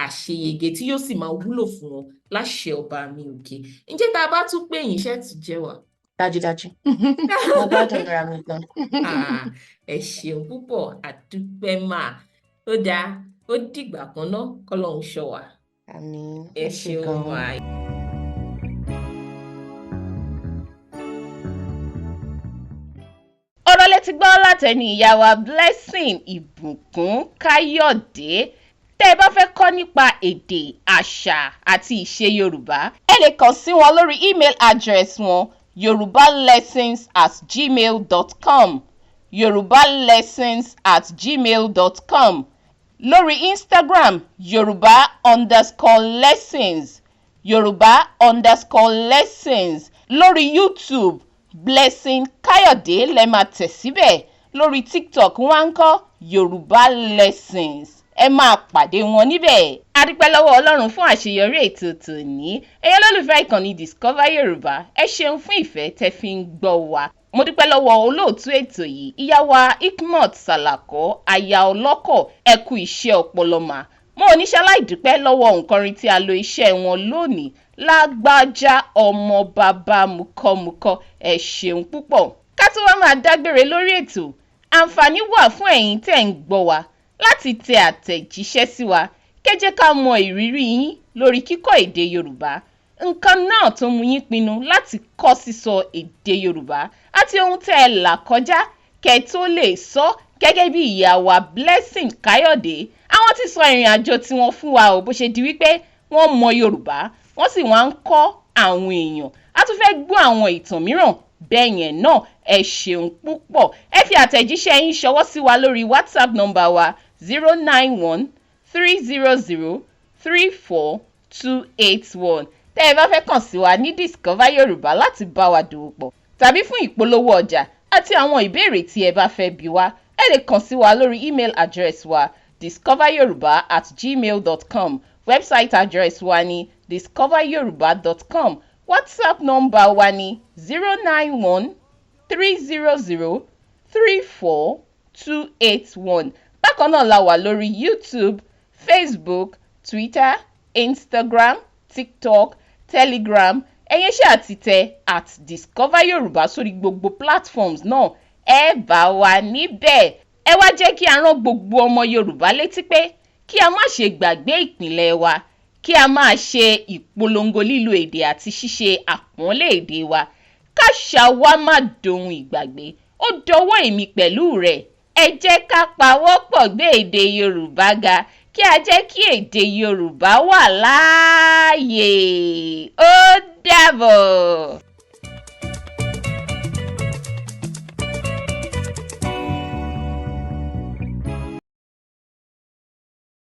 àṣeyege tí yóò sì máa wúlò fún wọn láṣẹ ọba mi òkè. Ǹjẹ́ tá a bá tún pè yín ṣẹ́ tún jẹ́ wà? Dájúdájú. Mo gbádùn ara mi gan. Ẹ ṣeun púpọ̀, àdúpẹ́ máa. Ó dáa, ó dìgbà kan náà, k'Ọlọ́run ṣọ́ wa. Àmín. Ẹ ṣeun máa. Ọ̀rọ̀ lẹ ti gbọ́ látẹnu ìyá wa Blessing Ìbùkún Káyọ̀dé. Tẹ́ ẹ bá fẹ́ kọ́ nípa èdè, àṣà àti ìṣe Yorùbá, ẹ lè kàn sí wọn lórí email address wọn yorubalessons@gmail.com, yorubalessons@gmail.com, lórí Instagram Yoruba_lessons, Yoruba_lessons, lórí YouTube Blessing Kayode lẹ máa tẹ̀ síbẹ̀, lórí TikTok wọ́n ń kọ́ Yoruba Lessons. Ẹ máa pàdé wọn níbẹ̀. A dúpẹ́ lọ́wọ́ Ọlọ́run fún àṣeyọrí ètò tòní. Ẹ̀yin olólùfẹ́ ìkànnì Discover Yorùbá, ẹ ṣeun fún ìfẹ́ tẹ́ fi ń gbọ́ wa. Mo dúpẹ́ lọ́wọ́ olóòtú ètò yìí, ìyá wa Ikmot Salako, aya ọlọ́kọ̀, ẹ kú iṣẹ́ ọpọlọ mà. Mo ò ní ṣaláì dúpẹ́ lọ́wọ́ òǹkọrin tí a lo iṣẹ́ wọn lónìí, Lágbájá ọmọ bàbá mukọ́mukọ́. Ẹ ṣeun púpọ̀. Ká tó wá máa dágbére lórí ètò, àǹfààní wà fún ẹ̀yin tẹ́ ń gbọ́ wa láti tẹ àtẹ̀jíṣẹ́ sí wa kẹ́ jẹ́ ká mọ ìrírí yín lórí kíkọ́ èdè Yorùbá, nǹkan náà tó mú yín pinnu láti kọ́ sísọ èdè Yorùbá àti ohun tẹ́ ẹ là kọjá kẹ́ tó lè sọ gẹ́gẹ́ bí ìyá wa Blessing Kayode. Àwọn ti sọ ìrìn àjò tiwọn fún wa ò bó ṣe di wípé wọ́n mọ Yorùbá wọ́n sì wá ń kọ́ àwọn èèyàn. A tún fẹ́ gbọ́ àwọn ìtàn mìíràn bẹ́ẹ̀ yẹn náà. Ẹ ṣeun púpọ̀. Ẹ fi àtẹ̀jíṣẹ́ yín ṣọwọ́ sí wa lórí WhatsApp nọ́mbà wa 091-300-34281. Tẹ́ ẹ bá fẹ́ kàn sí wa ní Discover Yorùbá láti bá wa dòwò pọ̀ tàbí fún ìpolówó ọjà àti àwọn ìbéèrè tí ẹ bá fẹ́ bi wá, ẹ lè kàn sí wa lórí email address wa discoveryoruba@gmail.com. Website address wa ni discoveryoruba.com. WhatsApp nọ́mbà wa ni 091-300-34281. Bákan náà la wà lórí YouTube, Facebook, Twitter, Instagram, TikTok, Telegram. Ẹ̀yin ṣáà ti tẹ @Discover Yoruba sórí gbogbo platforms náà. Ẹ bá wa níbẹ̀. Ẹ wá jẹ́ kí a rán gbogbo ọmọ Yorùbá létí pé kí a má ṣe gbàgbé ìpìlẹ̀ wa, kí a máa ṣe ìpolongo lílo èdè àti ṣíṣe àpọ́nlé èdè wa. Káṣà wa má dohun ìgbàgbé. Ó dọwọ́ èmi pẹ̀lú rẹ̀. Ẹ jẹ́ ká pawọ́pọ̀ gbé èdè Yorùbá ga, kí a jẹ́ kí èdè Yorùbá wà láàyè. Ó dàbọ̀.